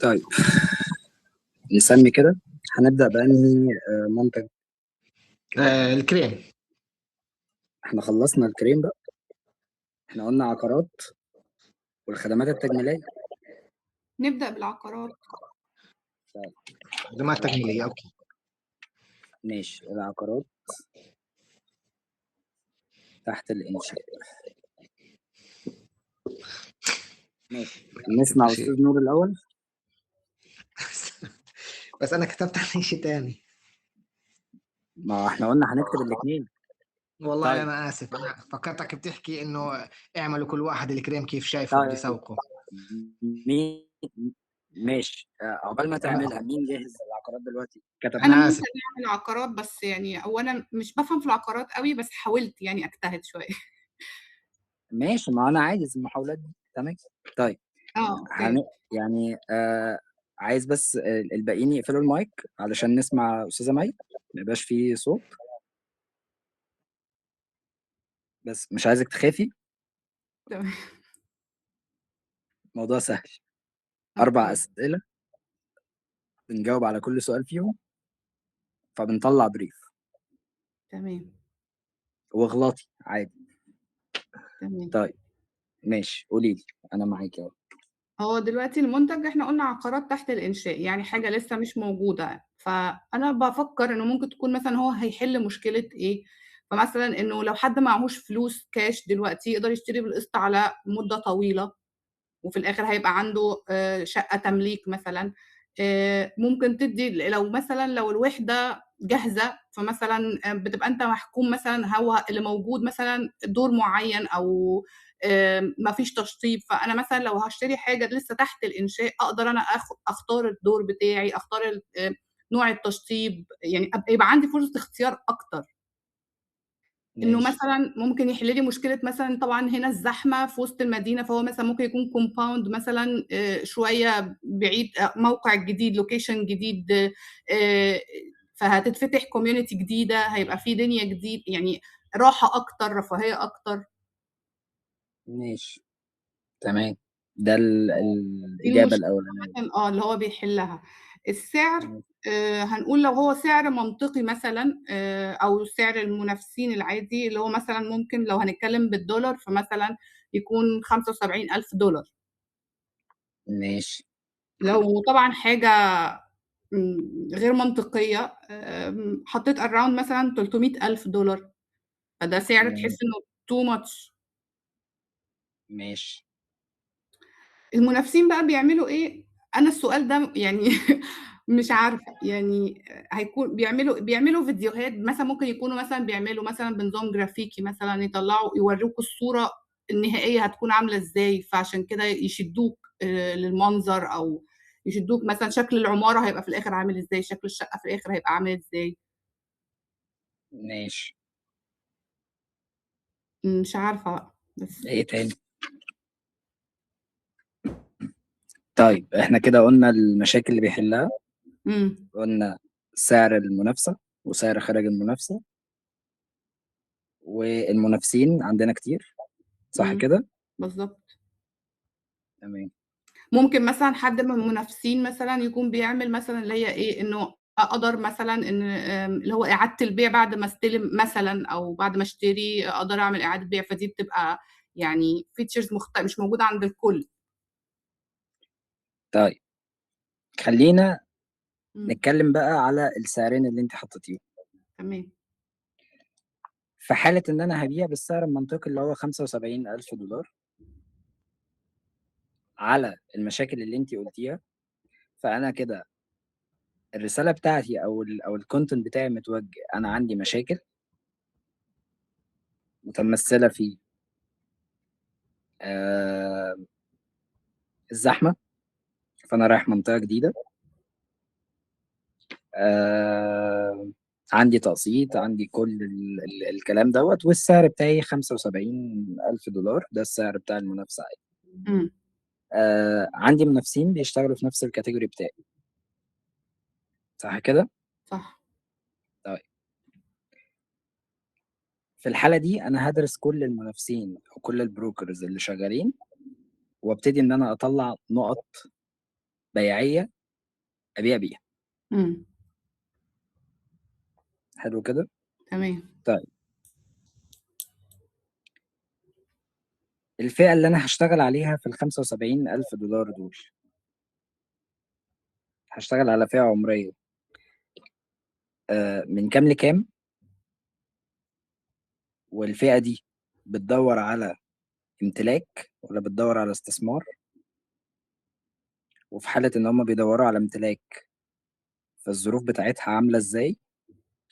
طيب نسمي كده. هنبدأ بأنهي منتج؟ الكريم. احنا خلصنا الكريم بقى، احنا قلنا عقارات والخدمات التجميلية. نبدأ بالعقارات. خدمات تجميلية، اوكي ماشي، العقارات تحت الإنشاء. ماشي، نسمع أستاذ نور الأول. بس انا كتبت عن شيء تاني. ما احنا قلنا هنكتب الاثنين. والله طيب. انا اسف، انا فكرتك بتحكي انه اعملوا كل واحد الكريم كيف شايفه طيب. بده يسوقه. ماشي، عقبال ما تعملها مين جاهز العقارات دلوقتي؟ أنا انا ممكن اسف. أعمل عقارات، بس يعني هو أنا مش بفهم في العقارات قوي، بس حاولت يعني أجتهد شوية. ماشي، ما أنا عايز المحاولات دي. تمام. طيب أوكي. يعني عايز بس الباقيين يقفلوا المايك علشان نسمع أستاذة مي، ما يبقاش فيه صوت. بس مش عايزك تخافي، تمام. موضوع سهل. 4 أوكي. أسئلة بنجاوب على كل سؤال فيهم، فبنطلع بريف. تمام. واغلطي عادي. تمام. طيب ماشي، قولي لي، أنا معاكي أهو. هو دلوقتي المنتج إحنا قلنا عقارات تحت الإنشاء، يعني حاجة لسه مش موجودة، فأنا بافكر إنه ممكن تكون مثلًا هو هيحل مشكلة إيه، فمثلًا إنه لو حد معهوش فلوس كاش دلوقتي يقدر يشتري بالقسط على مدة طويلة، وفي الآخر هيبقى عنده شقة تمليك مثلًا. ممكن تدّي لو مثلًا لو الوحدة جاهزة، فمثلًا بتبقى أنت محكوم مثلًا هو اللي موجود مثلًا دور معيّن أو ما فيش تشطيب، فأنا مثلًا لو هاشتري حاجة لسه تحت الإنشاء أقدر أنا أختار الدور بتاعي، أختار نوع التشطيب، يعني يبقى عندي فرصة اختيار أكتر. إنه ماشي. مثلًا ممكن يحل لي مشكلة مثلًا طبعًا هنا الزحمة في وسط المدينة، فهو مثلًا ممكن يكون compound مثلًا شوية بعيد، موقع جديد location جديد، فهتتفتح community جديدة، هيبقى في دنيا جديد، يعني راحة أكتر، رفاهية أكتر. ماشي تمام، ده دي الإجابة المشكلة الأولانية. عامةً اللي هو بيحلها. السعر ماشي. هنقول لو هو سعر منطقي مثلًا، أو سعر المنافسين العادي اللي هو مثلًا ممكن لو هنتكلم بالدولار فمثلًا يكون $75,000. ماشي. لو طبعًا حاجة غير منطقية، حطيت around مثلًا $300,000، فده سعر تحس ماشي. إنه too much. ماشي. المنافسين بقى بيعملوا إيه؟ أنا السؤال ده يعني مش عارفة، يعني هيكون بيعملوا فيديوهات مثلًا، ممكن يكونوا مثلًا بيعملوا مثلًا بنظام جرافيكي مثلًا، يوروكوا الصورة النهائية هتكون عاملة إزاي، فعشان كده يشدوك للمنظر، أو يشدوك مثلًا شكل العمارة هيبقى في الآخر عامل إزاي، شكل الشقة في الآخر هيبقى عامل إزاي. ماشي. مش عارفة بقى، بس إيه تاني؟ طيب إحنا كده قلنا المشاكل اللي بيحلها، قلنا سعر المنافسة وسعر خارج المنافسة، والمنافسين عندنا كتير، صح كده؟ بالضبط. تمام. ممكن مثلًا حد من المنافسين مثلًا يكون بيعمل مثلًا اللي هي إيه، إنه أقدر مثلًا إن اللي هو إعادة البيع بعد ما أستلم مثلًا، أو بعد ما أشتري أقدر أعمل إعادة بيع، فدي بتبقى يعني features مش موجودة عند الكل. طيب خلّينا إمم. نتكلم بقى على السعرين اللي أنتِ حطيتيهم. تمام. في حالة إن أنا هابيع بالسعر المنطقي اللي هو $75,000 على المشاكل اللي أنتِ قُلتيها، فأنا كده الرسالة بتاعتي أو الcontent بتاعي متوجه، أنا عندي مشاكل متمثلة في الزحمة، فأنا رايح منطقة جديدة، عندي تقسيط، عندي كل الكلام دوّة، والسعر بتاعي $75,000، ده السعر بتاع المنافسة عادي. إمم. عندي منافسين بيشتغلوا في نفس الcategory بتاعي، صح كده؟ صح. طيب في الحالة دي أنا هدرس كل المنافسين أو كل البروكرز اللي شغالين، وابتدي إن أنا أطلع نقط بيعية أبيع بيها. إمم. حلو كده؟ تمام. طيب الفئة اللي أنا هشتغل عليها في $75,000 دول، هشتغل على فئة عمرية من كام لكام، والفئة دي بتدور على امتلاك ولا بتدور على استثمار، وفي حالة إن هما بيدوروا على امتلاك فالظروف بتاعتها عاملة إزاي.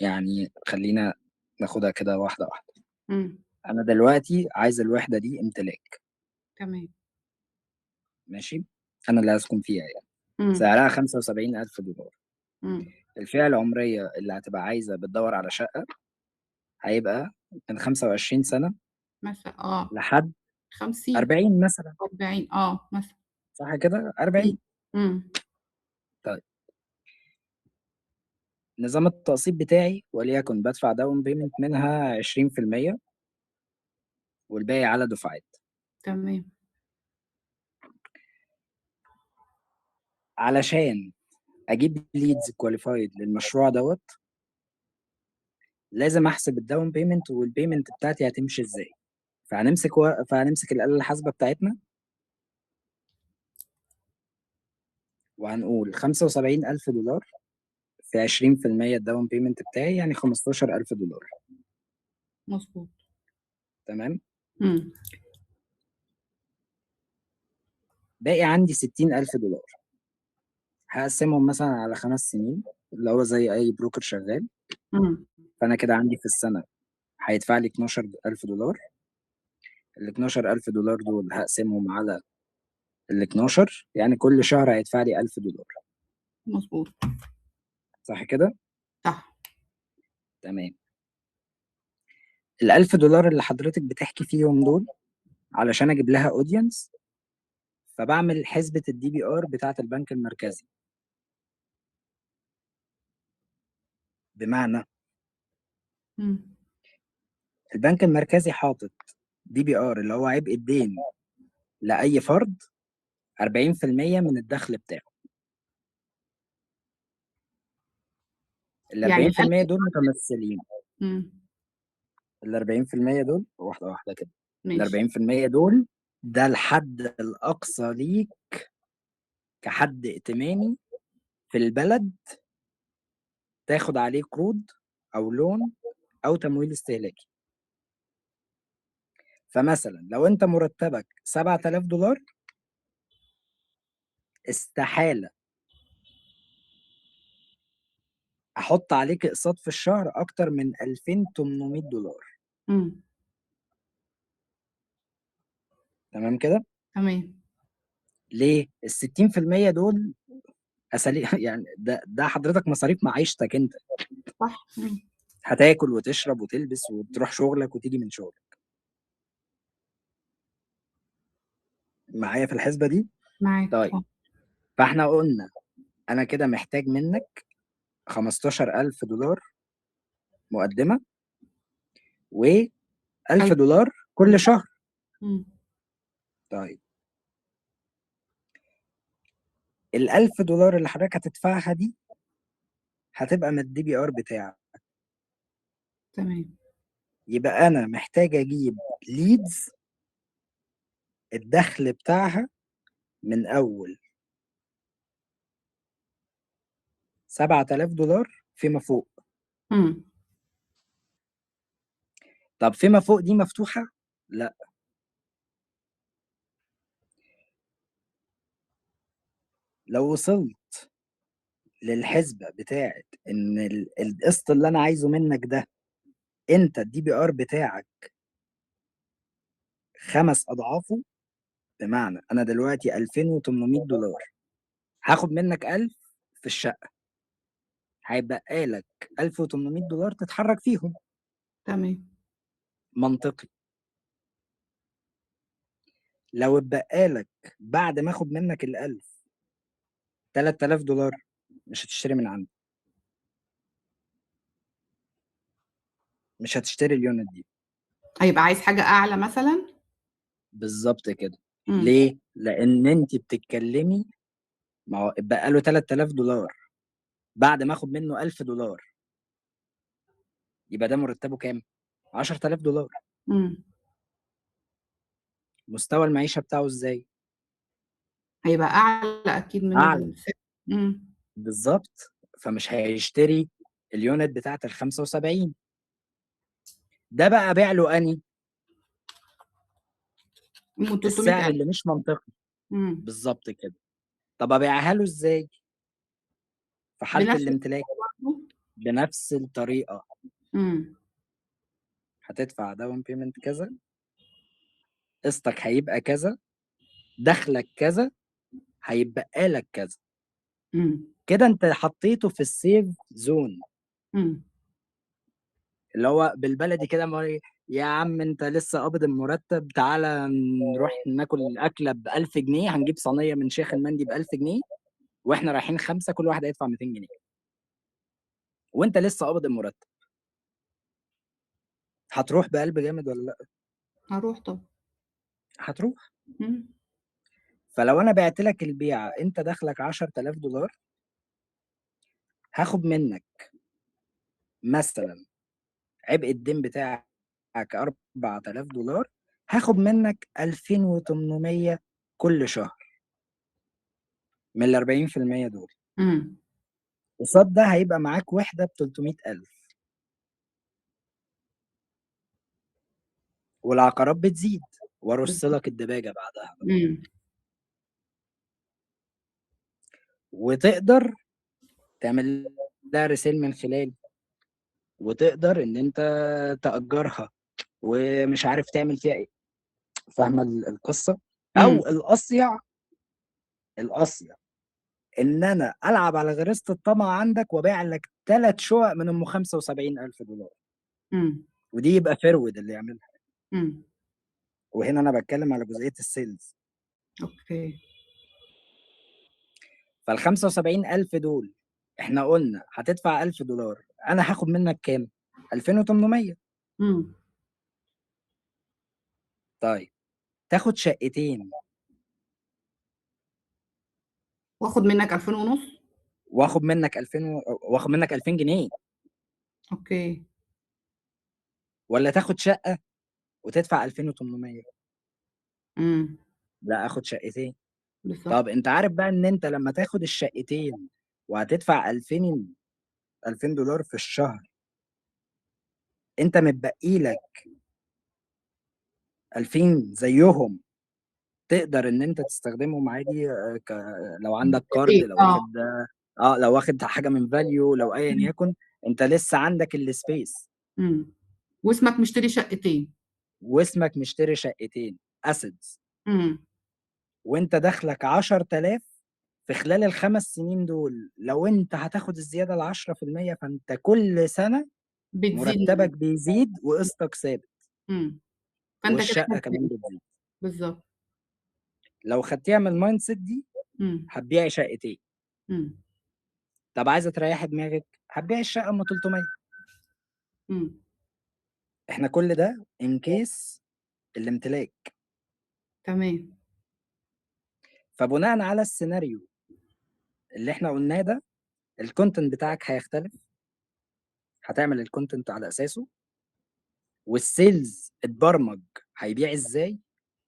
يعني خلينا ناخدها كده واحدة واحدة. إمم. أنا دلوقتي عايز الوحدة دي امتلاك، تمام. ماشي، أنا اللي هسكن فيها يعني، إمم. سعرها $75,000. إمم. الفئة العمرية اللي هتبقى عايزة بتدور على شقة هيبقى من 25 سنة مثلًا لحد 50، 40 مثلا، 40 مثلًا. صح كده؟ 40. إمم. إمم. طيب نظام التقسيط بتاعي وليكن بدفع داون بيمنت منها 20% والباقي على دفعات. تمام. علشان اجيب ليدز كواليفايد للمشروع دوت لازم احسب الداون بيمنت والبيمنت بتاعتي هتمشي ازاي. فهنمسك الآلة الحاسبة بتاعتنا وهنقول $75,000 في 20% الداون بيمنت بتاعي يعني $15,000. مضبوط. تمام. إمم. باقي عندي $60,000 هقسمهم مثلا على 5 سنين اللي هو زي اي بروكر شغال. إمم. فانا كده عندي في السنة هيدفع لي $12,000. $12,000 دول هقسمهم على 12 يعني كل شهر هيدفع لي $1,000. مضبوط. صح كده؟ صح. تمام. $1,000 اللي حضرتك بتحكي فيهم دول علشان اجيب لها اودينس فبعمل حسبة الDBR بتاعة البنك المركزي. بمعنى إمم. البنك المركزي حاطط DBR اللي هو عبء الدين لأي فرد 40% من الدخل بتاعه. ال يعني 40% ال1000 دول متمثلين. إمم. ال 40% دول واحدة واحدة كده. ال ماشي. 40% دول ده الحد الأقصى ليك كحد ائتماني في البلد تاخد عليه قروض أو لون أو تمويل استهلاكي. فمثلا لو أنت مرتبك $7,000 استحالة أحط عليك أقساط في الشهر أكتر من $2,800. إمم. تمام كده؟ تمام. ليه؟ ال60% دول أساليب يعني ده حضرتك مصاريف معيشتك أنت. صح. إمم. هتاكل وتشرب وتلبس وتروح شغلك وتيجي من شغلك. معايا في الحسبة دي؟ معاك. طيب فاحنا قلنا أنا كده محتاج منك $15,000 مقدمة و$1,000 كل شهر. إمم. طيب $1,000 اللي حضرتك هتدفعها دي هتبقى من الDBR بتاعك. تمام. يبقى أنا محتاج أجيب ليدز الدخل بتاعها من أول $7,000 فيما فوق. إمم. طب فيما فوق دي مفتوحة؟ لا. لو وصلت للحسبة بتاعت إن القسط اللي أنا عايزه منك ده أنت الDBR بتاعك 5 أضعافه، بمعنى أنا دلوقتي $2,800 هاخد منك 1000 في الشقة هيبقى لك $1,800 تتحرك فيهم. تمام. منطقي. لو اتبقى لك بعد ما اخد منك ال1000 $3,000 مش هتشتري من عندي، مش هتشتري اليونت دي. هيبقى عايز حاجة أعلى مثلًا؟ بالضبط كده. إمم. ليه؟ لإن أنتِ بتتكلمي ما هو اتبقى له $3000 بعد ما آخد منه $1000 يبقى ده مرتبه كام؟ $10000. إمم. مستوى المعيشة بتاعه إزاي؟ هيبقى أعلى أكيد من أعلى. إمم. بالضبط. فمش هيشتري الunit بتاعة ال75. ده بقى أبيع له أنهي؟ م300,000. السعر اللي مش منطقي. إمم. بالضبط كده. طب أبيعها له إزاي؟ في حالة بنفس الامتلاك برضه؟ بنفس الطريقة. إمم. هتدفع down payment كذا، قسطك هيبقى كذا، دخلك كذا، هيتبقى لك كذا. إمم. كده أنت حطيته في الsafe zone. إمم. اللي هو بالبلدي كده يا عم أنت لسه قابض المرتب، تعالَ نروح ناكل أكلة ب1000 جنيه، هنجيب صينية من شيخ المندي ب1000 جنيه، وإحنا رايحين 5 كل واحد هيدفع 200 جنيه. وأنت لسه قابض المرتب. هتروح بقلب جامد والّا لأ؟ هاروح طبعًا. هتروح. إمم. فلو أنا بِعت لك البيعة أنت دخلك $10000 هاخد منك مثلًا عبء الدين بتاعك $4000، هاخد منك 2800 كل شهر من ال40% دول. إمم. قصاد ده هيبقى معاك وحدة ب300000. والعقارات بتزيد وأرُص بالضبط. لك الدباجة بعدها بقى. إمم. وتقدر تعمل لها resale من خلالي. وتقدر إن أنت تأجرها ومش عارف تعمل فيها إيه. فاهمة القصة؟ إمم. أو الأصيع إن أنا ألعب على غريزة الطمع عندك وأبيع لك 3 شقق من أم $75,000. إمم. ودي يبقى فرود اللي يعملها. إمم. وهنا أنا باتكلم على جزئية الsales. أوكي. فال75,000 دول إحنا قلنا هتدفع $1000 أنا هاخد منك كام؟ 2800. إمم. طيب تاخد شقتين وآخد منك 2500. وآخد منك 2000 جنيه، أوكي. والّا تاخد شقة وتدفع 2800؟ إمم. لأ آخد شقتين. بالضبط. طب أنت عارف بقى إن أنت لمّا تاخد الشقتين وهتدفع $2000 في الشهر، أنت متبقي لك 2000 زيّهم تقدر إن أنت تستخدمهم عادي لو عندك كارد، البيت. لو واخد لو واخد حاجة من value لو أيًا إمم. يكن، أنت لسه عندك الspace إمم. واسمك مشتري شقتين. واسمك مشتري شقتين assets إمم. وأنت دخلك 10,000 في خلال ال5 سنين دول. لو أنت هتاخد الزيادة ال10% فأنت كل سنة بتزيد مرتبك بيزيد وقسطك ثابت. إمم. فأنت كده والشقة كمان كسبان. بتزيد. بالضبط. لو خدتيها من الmindset دي إمم. هتبيعي شقتين. إمم. طب عايزة تريحي دماغك هتبيعي الشقة أم 300. إمم. إحنا كل ده in case الامتلاك. تمام. فبناءً على السيناريو اللي إحنا قلناه ده الcontent بتاعك هيختلف. هتعمل الcontent على أساسه. والsales اتبرمج هيبيع إزاي.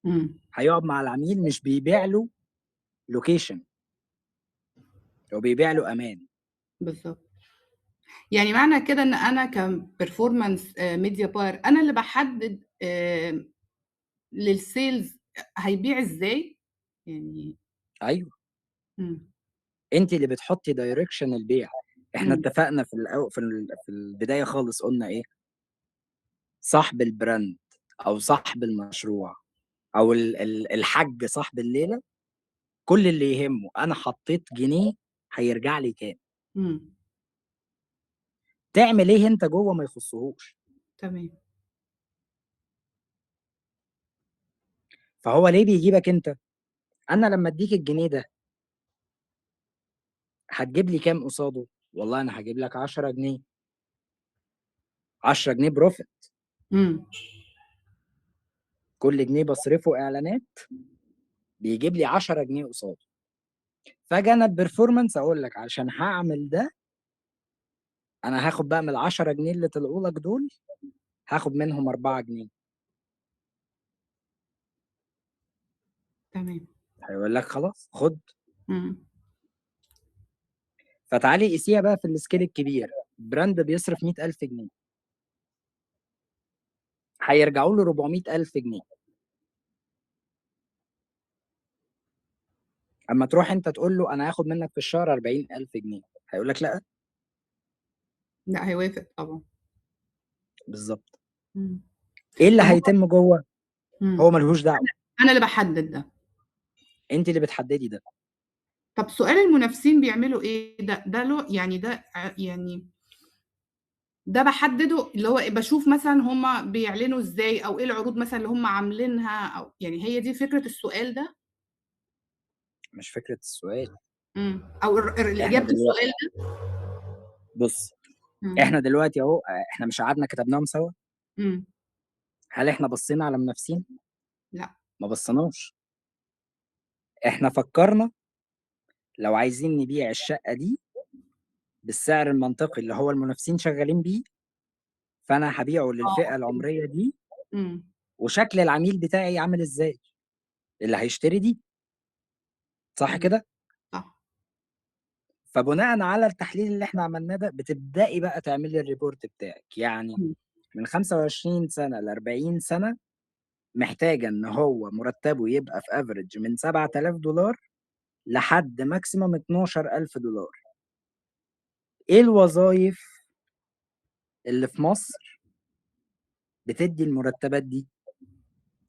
إمم. هيقعد مع العميل مش بيبيع له location، هو بيبيع له أمان. بالضبط. يعني معنى كده إن أنا كperformance media buyer أنا اللي باحدد للsales هيبيع إزاي؟ يعني أيوه. إمم. أنتِ اللي بتحطي direction البيع. إحنا إمم. اتفقنا في البداية خالص قلنا إيه؟ صاحب الbrand أو صاحب المشروع أو الحاج صاحب الليلة، كل اللي يهمه أنا حطيت جنيه هيرجع لي كام. إمم. تعمل إيه أنت جوّه ما يخصّهوش. تمام. فهو ليه بيجيبك أنت؟ أنا لمّا أدّيك الجنيه ده هتجيب لي كام قصاده؟ والله أنا هاجيب لك 10 جنيه. 10 جنيه profit. إمم. كل جنيه باصرفه اعلانات بيجيب لي 10 جنيه قصاده. فاجي انا البرفورمانس اقول لك عشان هعمل ده انا هاخد بقى من ال 10 جنيه اللي طلعوا لك دول هاخد منهم 4 جنيه. تمام. هيقول لك خلاص خد. إمم. فتعالي قيسيها بقى في السكيل الكبير، براند بيصرف 100,000 جنيه هيرجعوا له 400,000 جنيه. اما تروح انت تقول له انا هاخد منك في الشهر 40,000 جنيه هيقول لك لا. لأ هيوافق طبعًا. بالظبط. إمم. ايه اللي طب هو هيتم جوه؟ هو ملهوش دعوه، أنا اللي باحدد ده. انت اللي بتحددي ده. طب سؤال المنافسين بيعملوا إيه؟ ده له يعني ده يعني ده باحدده اللي هو إيه، باشوف مثلًا هُم بيعلنوا إزاي أو إيه العروض مثلًا اللي هُم عاملينها أو يعني هي دي فكرة السؤال ده؟ مش فكره السؤال. أو احنا إجابة دلوقتي السؤال ده؟ بص، إمم. احنا دلوقتي اهو احنا مش قعدنا كتبناهم سوا؟ إمم. هل احنا بصينا على منافسين؟ لأ. ما بصيناش. احنا فكرنا لو عايزين نبيع الشقه دي بالسعر المنطقي اللي هو المنافسين شغالين بيه، فانا هبيعه للفئه أوكي. العمريه دي، إمم. وشكل العميل بتاعي عامل ازاي اللي هيشتري دي. صح تمام. كده؟ صح. فبناء على التحليل اللي احنا عملناه ده بتبدأي بقى تعملي الريبورت بتاعك. يعني إمم. من 25 سنة ل 40 سنة محتاجة ان هو مرتبه يبقى في افريج من 7,000 دولار لحد ماكسيموم 12,000 دولار. ايه الوظائف اللي في مصر بتدي المرتبات دي؟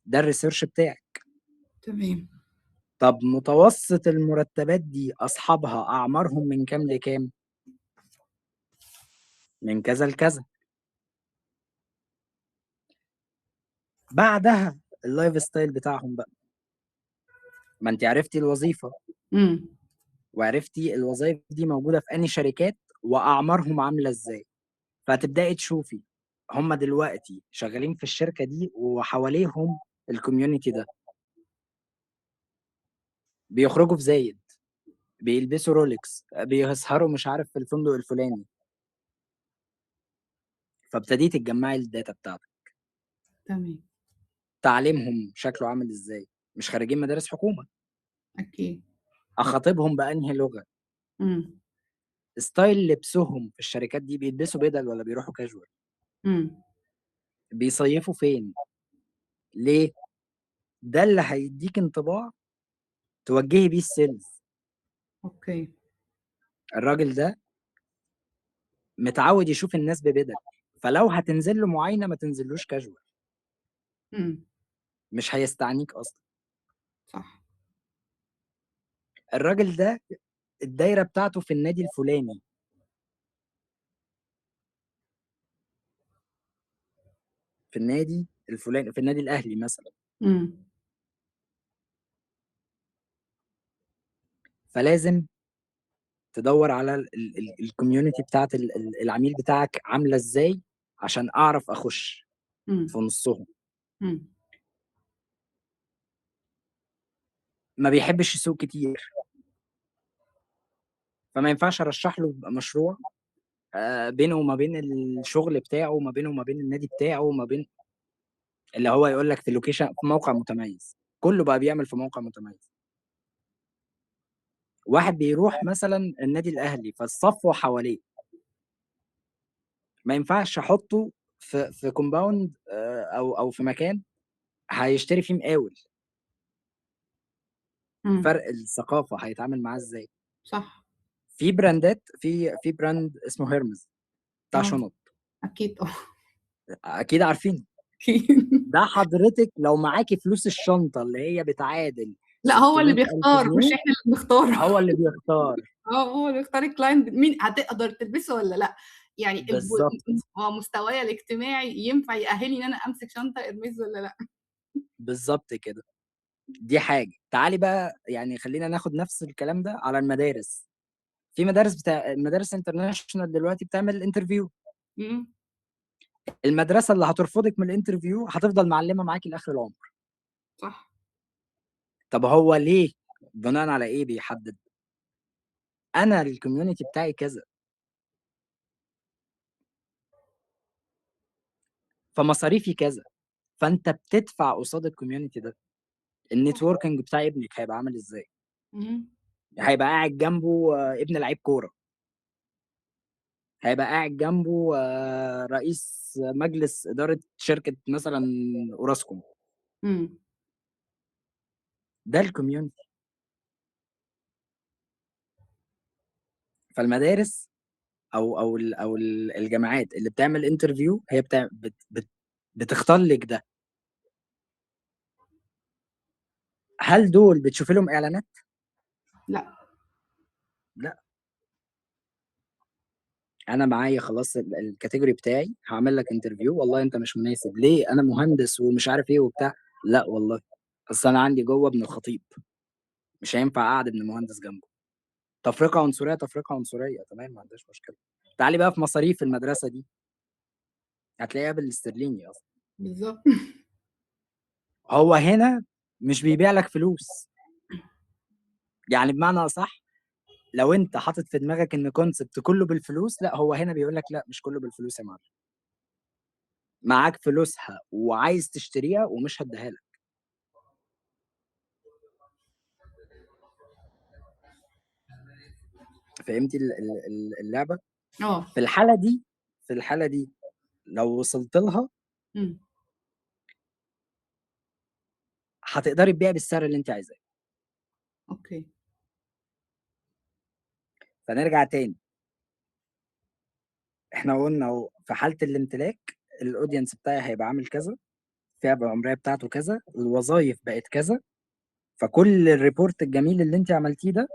ده الريسيرش بتاعك. تمام. طب متوسط المرتبات دي اصحابها اعمارهم من كام لكام؟ من كذا لكذا. بعدها اللايف ستايل بتاعهم بقى. ما انت عرفتي الوظيفة إمم. وعرفتي الوظائف دي موجودة في أنهي شركات وأعمارهم عاملة إزاي، فهتبدأي تشوفي هم دلوقتي شغالين في الشركة دي وحواليهم الكوميونتي ده، بيخرجوا في زايد، بيلبسوا رولكس، بيسهروا مش عارف في الفندق الفلاني. فابتديتي تجمعي الداتا بتاعتك. تمام. تعليمهم شكله عامل إزاي، مش خارجين مدارس حكومة. أكيد. أخاطبهم بأنهي لغة. إمم. ستايل لبسهم في الشركات دي بيلبسوا بدل ولا بيروحوا كاجوال. إمم. بيصيفوا فين. ليه. ده اللي هيديك انطباع توجهي بيه السيلز. أوكي. الراجل ده متعود يشوف الناس ببدل، فلو هتنزل له معاينه ما تنزلوش كاجوال. إمم. مش هيستعنيك اصلا. صح. الراجل ده الدايره بتاعته في النادي الفلاني، في النادي الفلاني، في النادي الاهلي مثلا. إمم. فلازم تدور على الكوميونتي بتاعت العميل بتاعك عامله ازاي عشان اعرف اخش إمم. في نصهم. إمم. ما بيحبش يسوق كتير، فما ينفعش ارشح له مشروع بينه وما بين الشغل بتاعه وما بينه وما بين النادي بتاعه وما بين اللي هو يقول لك في لوكيشن في موقع متميز. كله بقى بيعمل في موقع متميز. واحد بيروح مثلا النادي الاهلي فالصفوه حواليه، ما ينفعش احطه في كومباوند او في مكان هيشتري فيه مقاول. إمم. فرق الثقافه هيتعامل معاه ازاي. صح. في براندات، في براند اسمه هيرمز بتاع آه. شنط. أكيد اكيد عارفين. أكيد. ده حضرتك لو معاكي فلوس الشنطه اللي هي بتعادل لأ هو اللي 600,000 بيختار مش جنيه إحنا اللي بنختار. هو اللي بيختار. هو اللي بيختار الclient مين هتقدر تلبسه والّا لأ، يعني بالظبط. مستوايا الاجتماعي ينفع يأهّلني إن أنا أمسك شنطة Hermès والّا لأ. بالظبط كده. دي حاجة. تعالي بقى يعني خلّينا ناخد نفس الكلام ده على المدارس. في مدارس international دلوقتي بتعمل interview. إمم. المدرسة اللي هترفضِك من الinterview هتفضل معلّمة معاكِ لآخر العمر. صح. طب هو ليه؟ بناءً على إيه بيحدد؟ أنا الcommunity بتاعي كذا. فمصاريفي كذا، فأنت بتدفع قصاد الcommunity ده. الnetworking بتاع ابنِك هيبقى عامل إزاي؟ هيبقى قاعد جنبه ابن لعيب كورة. هيبقى قاعد جنبه رئيس مجلس إدارة شركة مثلًا أوراسكوم. إمم. ده الcommunity. فالمدارس أو الجامعات اللي بتعمل interview هي بتختار لِك ده. هل دول بتشوفي لهم إعلانات؟ لأ. لأ. أنا معايا خلاص الcategory بتاعي، هاعمل لك interview، والله أنت مش مناسب، ليه؟ أنا مهندس ومش عارف إيه وبتاع، لأ والله، أصل أنا عندي جوّه ابن الخطيب، مش هينفع أقعّد ابن المهندس جنبه. تفرقة عنصرية، تفرقة عنصرية، تمام ما عندهاش مشكلة. تعالي بقى في مصاريف المدرسة دي، هتلاقيها بالاسترليني أصلًا. بالضبط. هو هنا مش بيبيع لك فلوس. يعني بمعنى أصح لو أنت حاطط في دماغك إن concept كلّه بالفلوس، لأ هو هنا بيقول لك لأ مش كلّه بالفلوس يا معلم. معاك فلوسها وعايز تشتريها ومش هادّيها لك. فهمتِ اللعبة؟ آه. في الحالة دي لو وصلت لها إمم. هتقدري تبيعي بالسعر اللي أنتِ عايزاه. أوكي. فنرجع تاني، إحنا قُلنا أهو في حالة الامتلاك الaudience بتاعي هيبقى عامل كذا، الفئة العمرية بتاعته كذا، الوظايف بقت كذا، فكل الreport الجميل اللي أنتِ عملتيه ده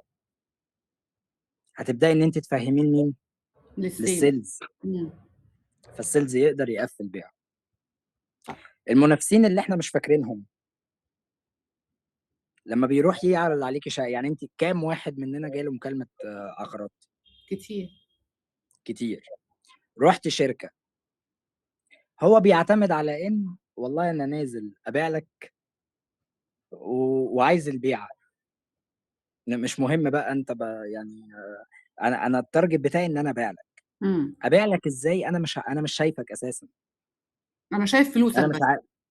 هتبدئي إن أنتِ تفهّميه لمين؟ للsale. للsales. إمم. فالsales يقدر يقفّل بيعه. صح. المنافسين اللي إحنا مش فاكرينهم، لمّا بيروح يعرض عليكِ يعني أنتِ كام واحد مننا جاله مكالمة عقارات؟ كتير. كتير. رُحتِ شركة، هو بيعتمد على إن والله أنا نازل أبيع لك وعايز البيعة. مش مهم بقى أنت يعني أنا الtarget بتاعي إن أنا أبيع لك. إمم. أبيع لك إزاي؟ أنا مش شايفك أساسًا. أنا شايف فلوسك أنا مش بس.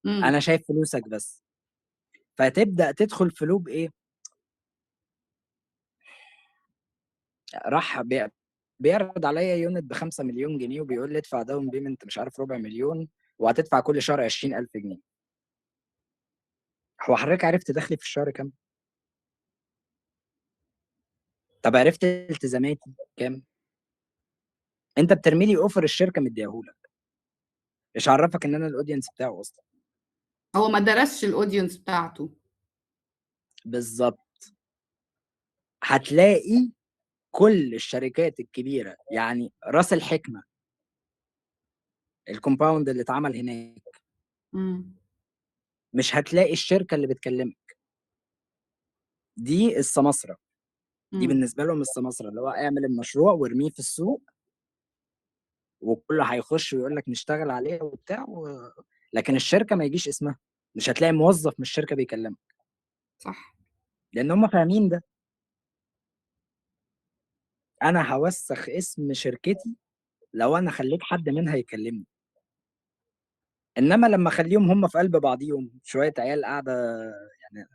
إمم. أنا شايف فلوسك بس. فتبدأ تدخل في loop إيه، راح بيعرض عليّا unit ب5.000.000 جنيه وبيقول لي ادفع down payment مش عارف 250.000 وهتدفع كل شهر 20,000 جنيه. هو حضرتك عرفت دخلي في الشهر كام؟ طب عرفت التزاماتي كام؟ أنت بترمي لي offer الشركة مدياه لك. إيش عرّفك إن أنا الaudience بتاعه أصلًا؟ هو ما درسش الaudience بتاعته. بالضبط. هتلاقي كل الشركات الكبيرة، يعني راس الحكمة الcompound اللي اتعمل هناك، إمم. مش هتلاقي الشركة اللي بتكلمك. دي السماسرة. دي إمم. بالنسبة لهم السماسرة، اللي هو اعمل المشروع وارميه في السوق وكله هيخش ويقول لك نشتغل عليه وبتاع لكن الشركة ما يجيش اسمها. مش هتلاقي موظف من الشركة بيكلمك، صح. لأن هم فاهمين ده. أنا هاوسّخ اسم شركتي لو أنا خلّيت حد منها يكلمني. إنما لمّا أخلّيهم هم في قلب بعضيهم، شوية عيال قاعدة، يعني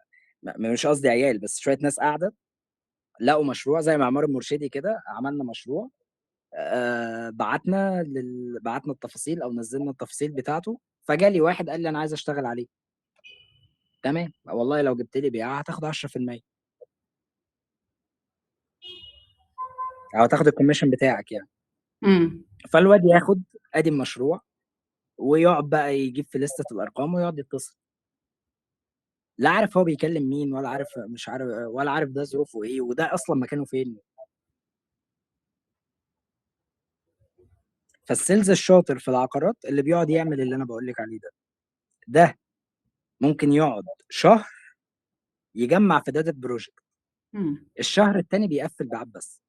مش قصدي عيال، بس شوية ناس قاعدة لقوا مشروع زي معمار المرشدي كده، عملنا مشروع بعتنا التفاصيل أو نزّلنا التفاصيل بتاعته، فجالي واحد قال لي أنا عايز أشتغل عليه. تمام، والله لو جبت لي بياعة هتاخد 10% أو هتاخد الcommission بتاعك يعني. إمم. فالواد ياخد آدي المشروع ويقعد بقى يجيب في ليستة الأرقام ويقعد يتصل. لا عارف هو بيكلم مين ولا عارف مش عارف ولا عارف ده ظروفه إيه وده أصلًا مكانه فين. فالsales الشاطر في العقارات اللي بيقعد يعمل اللي أنا باقول لِك عليه ده. ده ممكن يقعد شهر يجمّع في data project، إمم. الشهر التاني بيقفّل بيعات بس.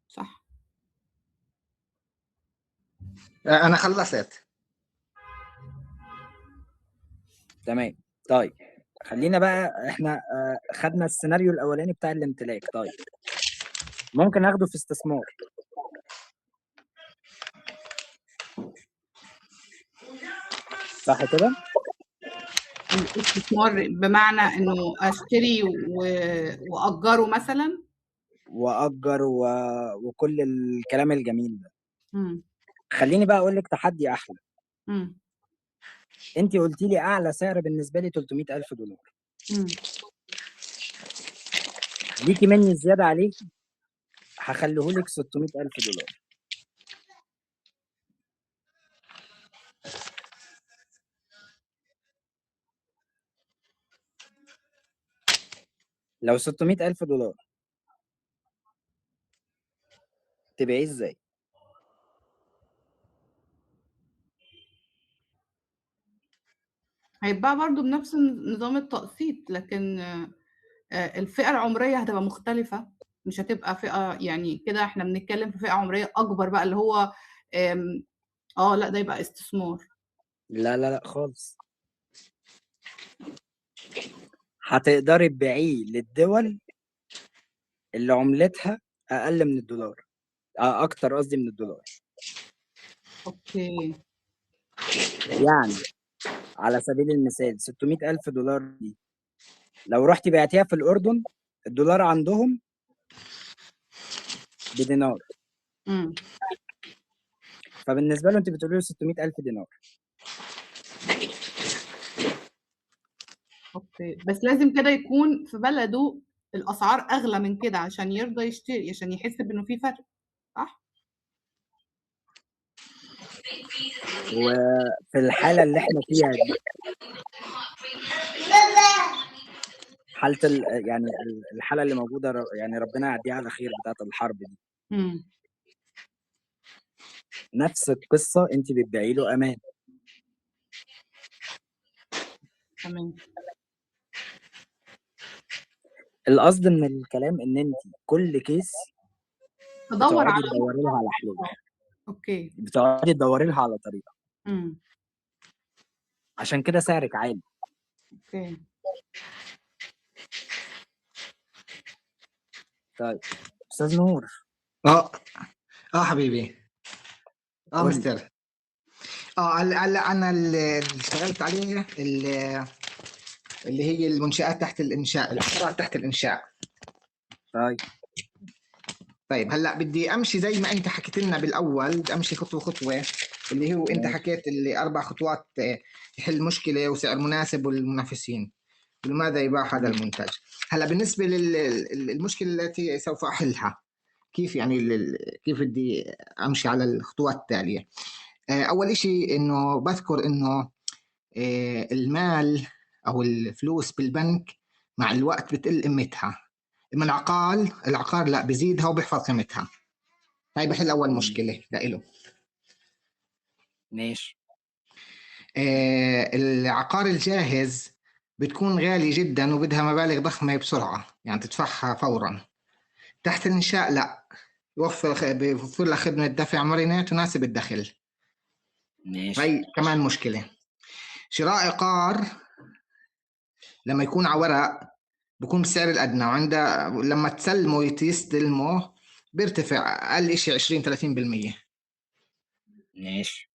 صح. أنا خلّصت. تمام. طيب خلينا بقى احنا خدنا السيناريو الاولاني بتاع الامتلاك. طيب ممكن ناخده في استثمار. صح كده؟ الاستثمار بمعنى انه اشتري واجره مثلا. واجر وكل الكلام الجميل ده. مم. خليني بقى اقول لك تحدي احلى. مم. انت قلتي لي اعلى سعر بالنسبه لي $300,000. مم. ليكي مني زياده عليه، هخليهولك $600,000. لو $600,000 تبيعيه ازاي؟ هيتباع برضو بنفس نظام التقسيط، لكن الفئة العمرية هتبقى مختلفة، مش هتبقى فئة يعني كده. احنا بنتكلم في فئة عمرية أكبر بقى، اللي هو لا ده يبقى استثمار. لا لا لا خالص. هتقدري تبيعيه للدول اللي عملتها اقل من الدولار، اكتر قصدي من الدولار. اوكي. يعني على سبيل المثال $600,000 دي لو رحتي بعتيها في الأردن، الدولار عندهم بدينار، امم فبالنسبة له أنت بتقولي له $600,000. اوكي، بس لازم كده يكون في بلده الأسعار أغلى من كده عشان يرضى يشتري، عشان يحس بإنه في فرق، صح؟ وفي الحالة اللي احنا فيها دي، حالة يعني الحالة اللي موجودة يعني ربنا يعديها على خير، بتاعت الحرب دي، امم نفس القصة. أنت بتبيعي له أمان. تمام. القصد من الكلام إن أنت كل كيس تدور بتقعدي على تدوري لها على حلول، اوكي. بتقعدي تدوري لها على طريقة، امم عشان كده سعرك عالي. اوكي. طيب أستاذ نور، اه حبيبي. قول لي. مستر. هلا انا اللي اشتغلت عليه اللي هي المنشآت تحت الانشاء، العقارات تحت الانشاء. طيب طيب هلا بدي امشي زي ما انت حكيت لنا بالاول، بدي امشي خطوه خطوه. اللي هو انت ماشي. حكيت اللي 4 خطوات، يحل مشكله وسعر مناسب والمنافسين، ولماذا يباع هذا المنتج. هلا بالنسبه للمشكله التي سوف احلها، كيف يعني كيف بدي امشي على الخطوات التاليه. اول شيء انه بذكر انه المال او الفلوس بالبنك مع الوقت بتقل قيمتها، اما العقار لا بزيدها وبيحفظ قيمتها. هاي بحل اول مشكله لإله. ماشي. العقار الجاهز بتكون غالي جدا وبدها مبالغ ضخمه بسرعه، يعني تدفعها فورا. تحت الانشاء لا، بيوفر لك خدمه دفع مرنه تناسب الدخل. ماشي. هاي كمان مشكله. شراء عقار لما يكون على ورق بكون بالسعر الادنى، وعنده لما تسلمه يستلمه بيرتفع اقل شيء 20-30%. ماشي.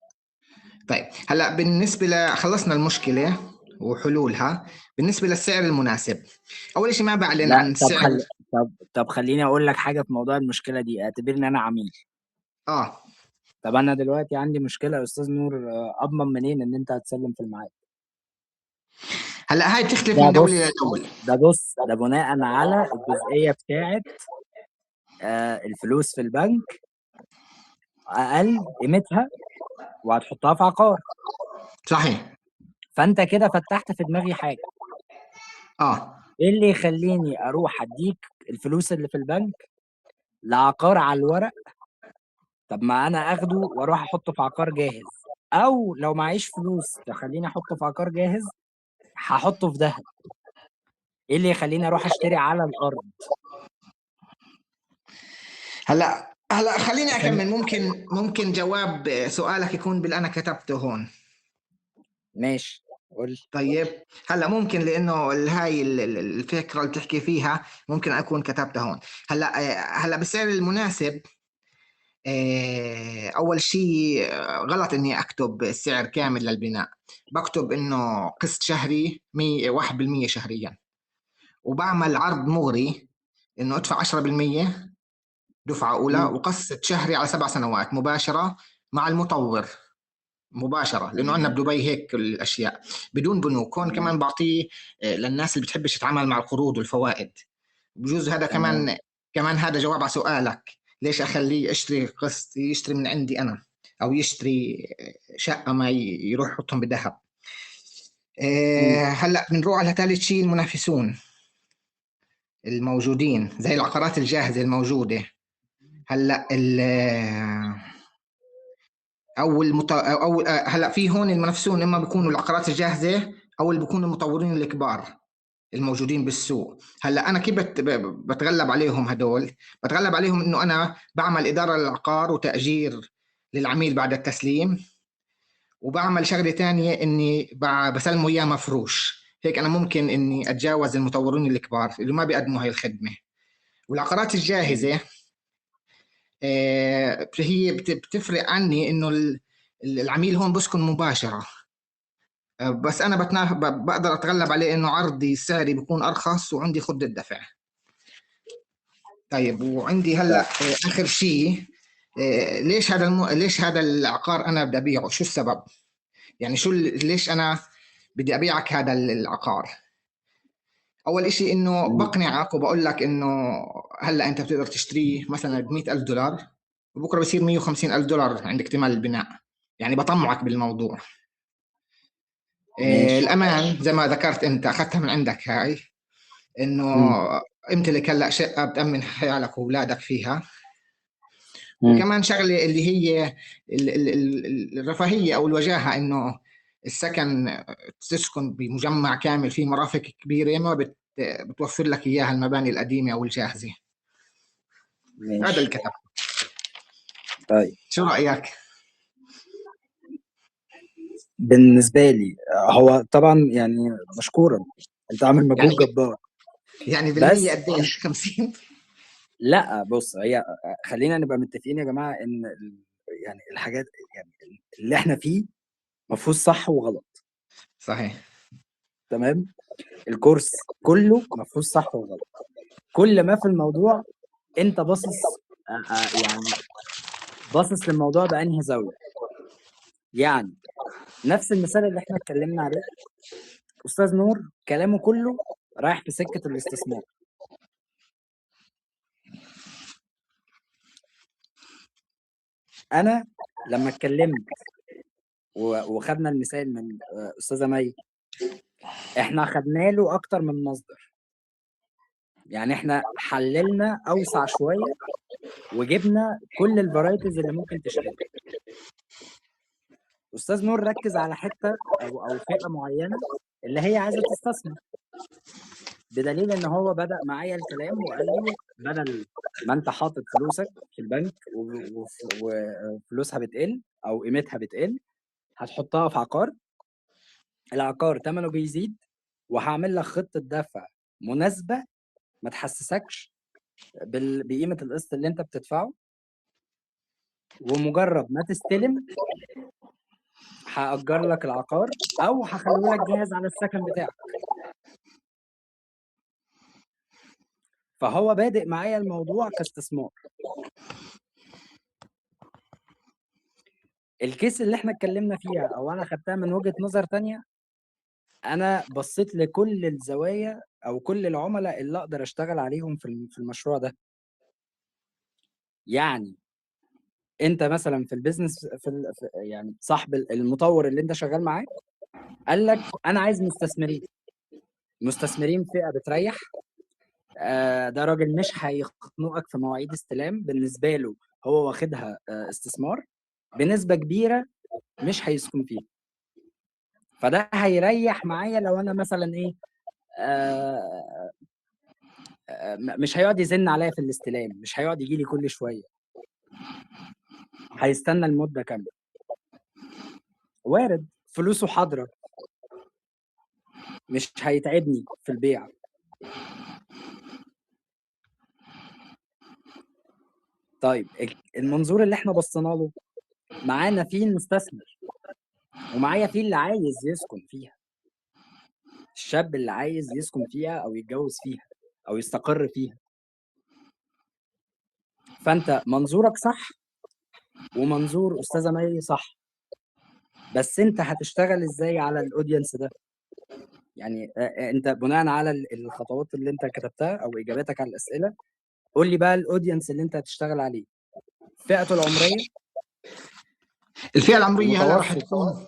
طيب هلا بالنسبه خلصنا المشكله وحلولها. بالنسبه للسعر المناسب، اول شيء ما بعلن لا عن طب السعر. طب خليني اقول لك حاجه في موضوع المشكله دي. اعتبرني انا عميل. اه طب انا دلوقتي عندي مشكله يا استاذ نور، اضمن منين ان انت هتسلم في الميعاد؟ هلا هاي بتختلف ده من دوله بص لدوله. ده بناء على الجزئيه بتاعت الفلوس في البنك اقل قيمتها وهتحطها في عقار. صحيح. فانت كده فتحت في دماغي حاجه. اه ايه اللي يخليني اروح اديك الفلوس اللي في البنك لعقار على الورق؟ طب ما انا اخده واروح احطه في عقار جاهز، او لو معيش فلوس تخليني احطه في عقار جاهز هحطه في ذهب. ايه اللي يخليني اروح اشتري على الارض؟ هلا خليني عشان اكمل. ممكن جواب سؤالك يكون باللي انا كتبته هون. ماشي. قول لي. طيب هلا ممكن لانه هاي الفكره اللي بتحكي فيها ممكن اكون كتبتها هون. هلا بالسعر المناسب، اول شيء غلط اني اكتب السعر كامل للبناء. بكتب انه قسط شهري 1% شهريا، وبعمل عرض مغري انه ادفع 10% دفعه اولى، وقسط شهري على 7 سنوات مباشره مع المطور مباشره، لانه عندنا بدبي هيك الاشياء بدون بنوك. هون كمان بعطيه للناس اللي بتحبش تتعامل مع القروض والفوائد. بجوز هذا تمام. كمان هذا جواب على سؤالك، ليش اخليه يشتري قسط، يشتري من عندي انا، او يشتري شقه ما يروح يحطهم بذهب. هلا بنروح على ثالث شيء، المنافسون الموجودين زي العقارات الجاهزه الموجوده. هلا هلا في هون المنافسون اما بيكونوا العقارات الجاهزه او اللي بيكونوا المطورين الكبار الموجودين بالسوق. هلا انا كيف بتغلب عليهم هدول؟ بتغلب عليهم انه انا بعمل اداره للعقار وتاجير للعميل بعد التسليم، وبعمل شغله تانية اني بسلمه اياه مفروش. هيك انا ممكن اني اتجاوز المطورين الكبار اللي ما بيقدموا هاي الخدمه. والعقارات الجاهزه هي بتفرق عني انه العميل هون بسكن مباشره. بس انا بقدر اتغلب عليه انه عرضي سعري بيكون ارخص وعندي خطه دفع. طيب وعندي هلا اخر شيء، ليش هذا العقار انا بدي ابيعه؟ شو السبب؟ يعني ليش انا بدي ابيعك هذا العقار؟ اول إشي انه بقنعك وبقول لك انه هلا انت بتقدر تشتريه مثلا ب 100,000 دولار، وبكره بصير 150,000 دولار عند اكتمال البناء. يعني بطمعك بالموضوع. ماشي. الامان زي ما ذكرت انت اخذتها من عندك هاي، انه امتلك هلا شقه بتامن حالك واولادك فيها. وكمان شغله اللي هي الرفاهيه او الوجاهه، انه السكن تسكن بمجمع كامل فيه مرافق كبيره، ما بتوفر لك اياها المباني القديمه او الجاهزه. هذا ماشي. اللي كتب. طيب شو رايك؟ بالنسبة لي هو طبعا يعني مشكورا، انت عامل يعني مجهود جبار. يعني بالمية بس قديش؟ 50؟ لا بص، هي خلينا نبقى متفقين يا جماعة ان يعني الحاجات، يعني اللي احنا فيه مفهوش صح وغلط. صحيح. تمام. الكورس كله مفهوش صح وغلط. كل ما في الموضوع انت باصص، يعني باصص للموضوع بأنهي زاوية. يعني نفس المثال اللي احنا اتكلمنا عليه، استاذ نور كلامه كله رايح في سكة الاستثمار. انا لما اتكلمت وخدنا المثال من استاذه مي، احنا خدنا له اكتر من مصدر. يعني احنا حللنا اوسع شويه وجبنا كل الفرايتيز اللي ممكن تشتري. استاذ نور ركز على حته او فئه معينه اللي هي عايزه تستثمر، بدليل ان هو بدأ معايا الكلام وقال لي بدل ما انت حاطط فلوسك في البنك وفلوسها بتقل او قيمتها بتقل، هتحطها في عقار. العقار ثمنه بيزيد، وهعمل لك خطة دفع مناسبة ما تحسسكش بقيمة القسط اللي انت بتدفعه، ومجرد ما تستلم هأجر لك العقار او هخليه لك جاهز على السكن بتاعك. فهو بادئ معايا الموضوع كاستثمار. الكيس اللي احنا اتكلمنا فيها او انا خدتها من وجهة نظر تانية، انا بصيت لكل الزوايا او كل العملاء اللي اقدر اشتغل عليهم في المشروع ده. يعني انت مثلا في البيزنس، يعني صاحب المطور اللي انت شغال معاه قال لك انا عايز مستثمرين فئة بتريح. ده راجل مش هيخنقك في مواعيد استلام، بالنسبة له هو واخدها استثمار بنسبة كبيرة، مش هيسكن فيها. فده هيريح معايا لو انا مثلا ايه، مش هيقعد يزن عليا في الاستلام، مش هيقعد يجي لي كل شويه، هيستنى المده كامله. وارد فلوسه حاضره، مش هيتعبني في البيع. طيب المنظور اللي احنا بصينا له، معانا فيه المستثمر ومعايا فيه اللي عايز يسكن فيها، الشاب اللي عايز يسكن فيها او يتجوز فيها او يستقر فيها. فانت منظورك صح ومنظور استاذه مي صح، بس انت هتشتغل ازاي على الاودينس ده؟ يعني انت بناء على الخطوات اللي انت كتبتها او اجاباتك على الاسئله، قول لي بقى الاودينس اللي انت هتشتغل عليه. فئته العمريه، الفئة العمرية هلا راح ومتوسط. تكون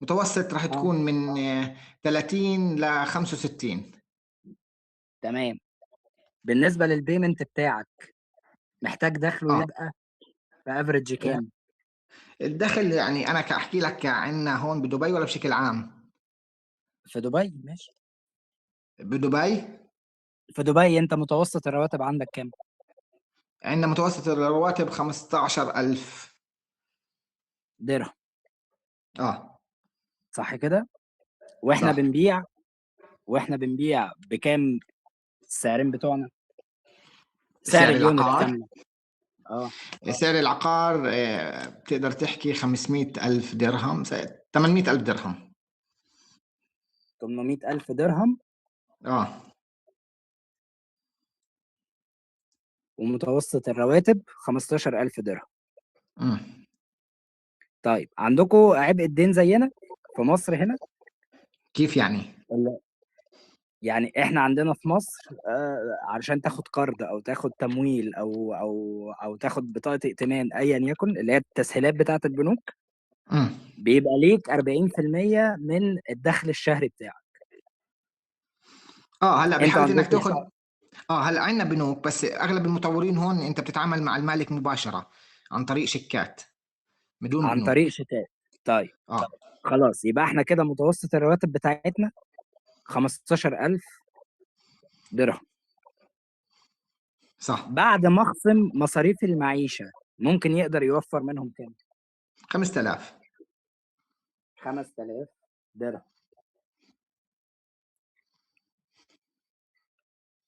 متوسط، راح اه تكون من 30 ل 65. تمام. بالنسبه للبيمنت بتاعك، محتاج دخله اه يبقى في افريج كام؟ الدخل يعني انا كاحكي لك عندنا هون بدبي ولا بشكل عام؟ في دبي ماشي. بدبي في دبي انت متوسط الرواتب عندك كام؟ عندنا متوسط الرواتب 15,000 درهم. اه صح كده؟ واحنا صح. بنبيع واحنا بنبيع بكام السعرين بتوعنا؟ سعر سعر اليونت العقار كامله. اه سعر العقار بتقدر تحكي 500,000 درهم، 800,000 درهم. 800,000 درهم. اه ومتوسط الرواتب 15,000 درهم. امم طيب عندكم عبء الدين زينا في مصر هنا؟ كيف يعني؟ ولا يعني احنا عندنا في مصر علشان تاخد قرض او تاخد تمويل او تاخد بطاقة ائتمان ايا يكن، اللي هي التسهيلات بتاعة البنوك، امم بيبقى ليك 40% من الدخل الشهري بتاعك. هلا انتوا بحاله انك عندكم تاخذ. هلا عندنا بنوك، بس اغلب المطورين هون انت بتتعامل مع المالك مباشره عن طريق شيكات بدون عن بنوك. طريق شتات. طيب اه خلاص، يبقى احنا كده متوسط الرواتب بتاعتنا 15,000 درهم. صح. بعد ما اخصم مصاريف المعيشة، ممكن يقدر يوفر منهم كام؟ 5,000. 5,000 درهم.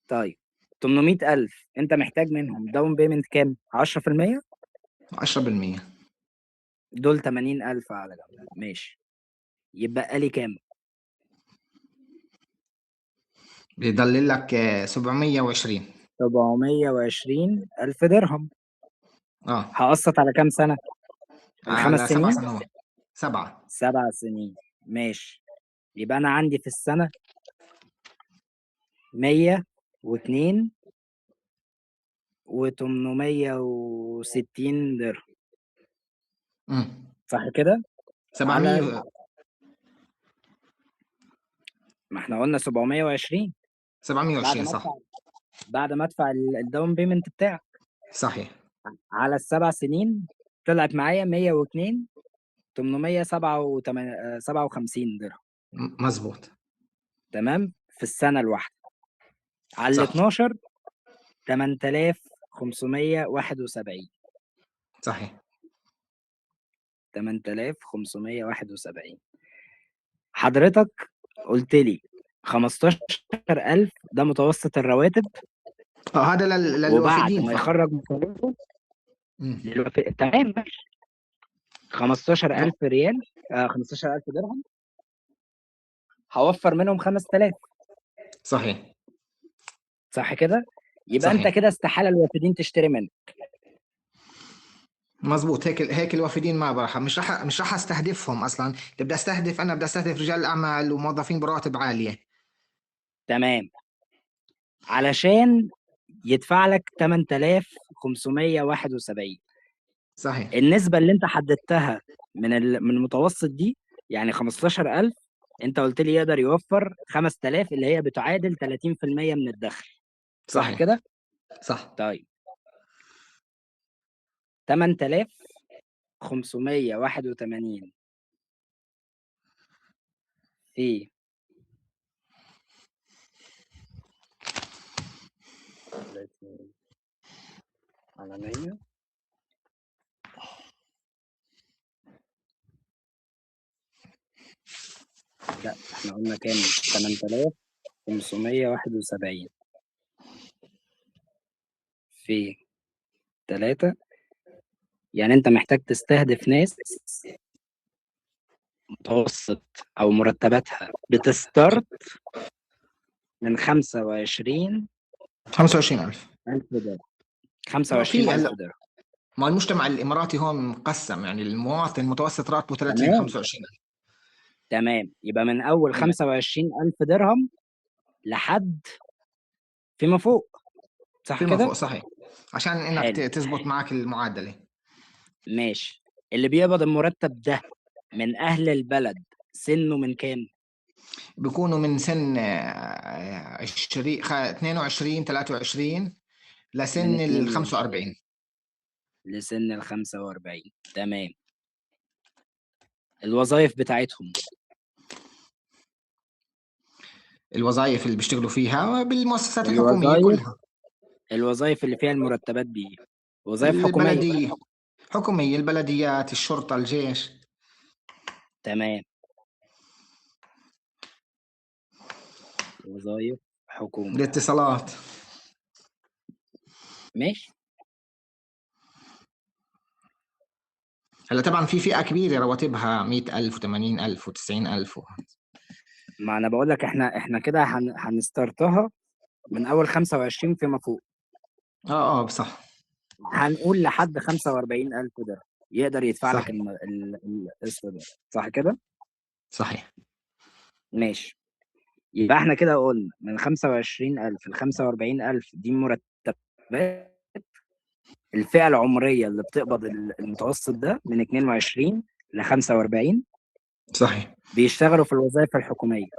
طيب 800,000 انت محتاج منهم داون بيمنت كام؟ 10%؟ 10%. دول 80,000 على جنب. ماشي، يبقى لي كام؟ بيضل لك 720. 720,000 درهم. اه هقسط على كام سنة؟ الخمس على 7 سنين؟ سنوات. 7. 7 سنين. ماشي، يبقى أنا عندي في السنة 102 و860 درهم. امم صح كده؟ على 700. ما احنا قلنا 720 بعد 720 ما صح. ادفع بعد ما ادفع الداون بيمنت بتاعك صحيح. على ال7 سنين، طلعت معايا 102 857 درهم. مزبوط. تمام، في السنة الواحدة. على ال صح 12 8571. صحيح. 8571. حضرتك قلت لي 15,000 ده متوسط الرواتب، هذا وبعد للوافدين ما فقط. يخرج مصاريفه مم. تمام ماشي. 15,000 ريال، 15,000 درهم، هوفر منهم 5,000. صحيح صح كده؟ يبقى انت صحيح. كده استحالة الوافدين تشتري منك. مزبوط. هيك الوافدين ما راح، مش راح استهدفهم اصلا. بدي استهدف رجال الاعمال وموظفين براتب عاليه. تمام، علشان يدفع لك 8,571. صحيح النسبة اللي انت حددتها من المتوسط دي، يعني 15,000، انت قلت لي يقدر يوفر 5,000 اللي هي بتعادل 30% من الدخل. صح صحيح كده؟ صح. طيب 8,581 في 30 على 100. لا احنا قلنا كام؟ 8571 في 3، يعني انت محتاج تستهدف ناس متوسط او مرتباتها بتستارت من 25,000 25,000. درهم. في 25,000 درهم. ما المجتمع الاماراتي هون مقسم، يعني المواطن متوسط راتبه 30 تمام 25,000. تمام، يبقى من اول تمام. 25,000 درهم لحد فيما فوق، صح فيما كده؟ فوق صحيح، عشان انك حلو، تزبط معك المعادله. ماشي. اللي بيقبض المرتب ده من اهل البلد سنه من كام؟ بيكونوا من سن 22 23 من لسن ال 22 45. لسن ال 45. تمام. الوظائف بتاعتهم، الوظائف اللي بيشتغلوا فيها بالمؤسسات الحكوميه الوظائف كلها. الوظائف اللي فيها المرتبات دي وظائف حكومية. البلديه حكوميه، البلديات، الشرطه، الجيش. تمام، وظائف حكومة. الاتصالات. ماشي. هلا طبعا في فئه كبيره رواتبها 100,000 و80,000 و90,000 ما انا بقول لك احنا كده هنستارتها من اول 25 فيما فوق. اه صح. هنقول لحد 45,000 درهم يقدر يدفع لك صحيح القسط ده، صح كده؟ صحيح. ماشي. يبقى احنا كده قلنا من 25,000 ل 45,000 دي مرتبات. الفئة العمرية اللي بتقبض المتوسط ده من 22 ل 45 صحيح بيشتغلوا في الوظائف الحكومية.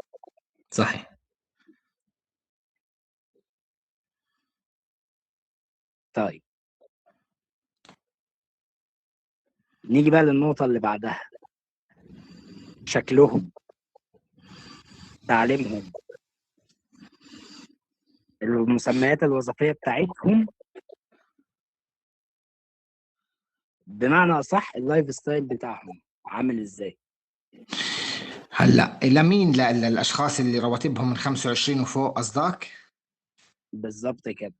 صحيح. طيب، نيجي بقى للنقطة اللي بعدها. شكلهم، تعليمهم، المسميات الوظيفية بتاعتهم، بمعنى أصح اللايف ستايل بتاعهم عامل إزاي؟ هلا لمين؟ للاشخاص اللي رواتبهم من 25 وفوق قصدك؟ بالظبط كده.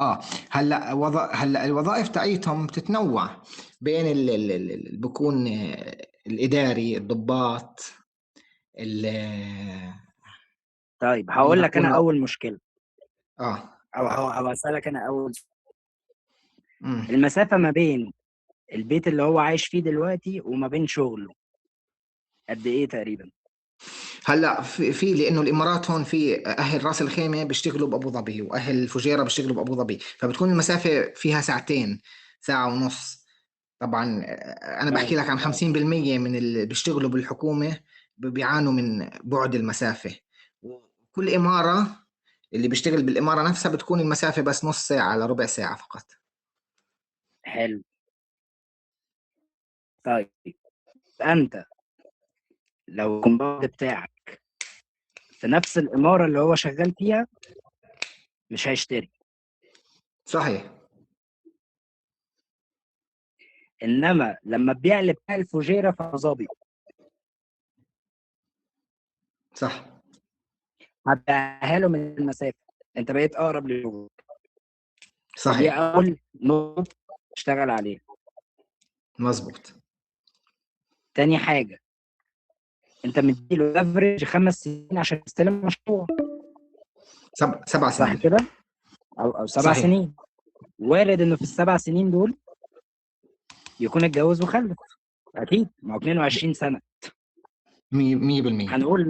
اه. هلا الوظائف تاعيتهم بتتنوع بين بكون الاداري، الضباط، اللي طيب هقول لك أنا بكونوا أول مشكلة، اه. أو أسألك أنا أول. مم. المسافة ما بين البيت اللي هو عايش فيه دلوقتي وما بين شغله قد إيه تقريبا؟ هلا في لانه الامارات هون في اهل راس الخيمه بيشتغلوا بابو ظبي، واهل الفجيره بيشتغلوا بابو ظبي، فبتكون المسافه فيها ساعتين، ساعه ونص. طبعا انا بحكي لك عن 50% من اللي بيشتغلوا بالحكومه بيعانوا من بعد المسافه. كل اماره اللي بيشتغل بالاماره نفسها بتكون المسافه بس نص ساعه لربع ساعه فقط. حلو. طيب أنت لو الكومباوند بتاعك في نفس الإمارة اللي هو شغال فيها مش هيشتري. صحيح إنما لما تبيع لبتاع الفجيرة في أبو ظبي صح هتبيعها له من المسافة، أنت بقيت أقرب للشغل. فدي صحيح أول نقطة اشتغل عليها. مزبوط. تاني حاجة، أنت مديله افريج 5 سنين عشان يستلم مشروع، 7 صح سنين. كده؟ أو 7 صحيح سنين. وارد إنه في ال7 سنين دول يكون اتجوز وخلف، أكيد، ما هو 22 سنة. 100%. هنقول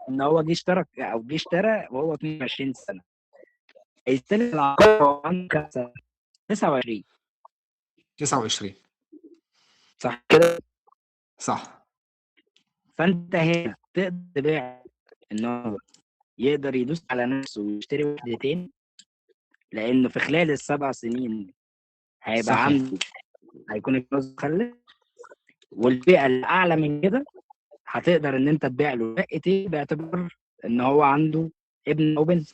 إن هو جه اشترك أو جه اشترى وهو 22 سنة، هيستلم العقار وهو عنده كام سنة؟ 29، 29 صح كده؟ صح. فأنت هنا تقدر تبيع إن هو يقدر يدوس على نفسه ويشتري وحدتين، لأنه في خلال ال7 سنين هيبقى صحيح عنده، هيكون اتجوز وخلف. والفئة اللي أعلى من كده هتقدر إن أنت تبيع له شقتين باعتبار إن هو عنده ابن أو بنت.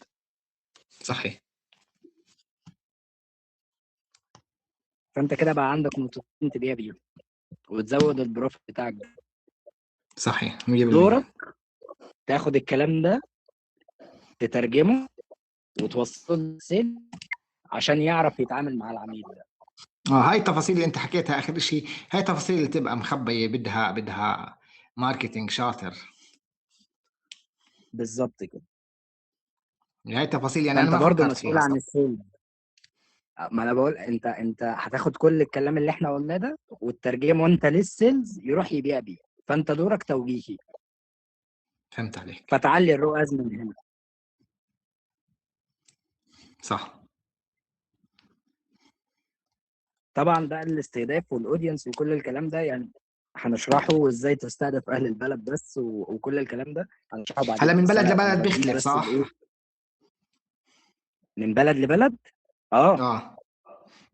صحيح فأنت كده بقى عندك نقطتين تبيع بيهم وتزود البروفيت بتاعك. صحيح 100%. دورك تاخد الكلام ده تترجمه وتوصله للسيل عشان يعرف يتعامل مع العميل ده. هاي التفاصيل اللي انت حكيتها اخر شيء، هاي تفاصيل اللي تبقى مخبية، بدها ماركتينج شاطر. بالظبط كده. هاي التفاصيل يعني انا فانت ما برضو فكرت مسؤول فيها عن صح. السيل. ما انا بقول انت هتاخد كل الكلام اللي احنا قلناه ده وتترجمه انت للسيلز يروح يبيع بيه، فانت دورك توجيهي، فهمت عليك. فتعلي الرؤاز من هنا. صح. طبعا بقى الاستهداف والاودينس وكل الكلام ده يعني هنشرحه، وازاي تستهدف اهل البلد بس وكل الكلام ده هنشرحه بعدين هلا من بلد بسنه، احنا لبلد بادئين بيختلف بس صح؟ بايه، من بلد لبلد. اه اه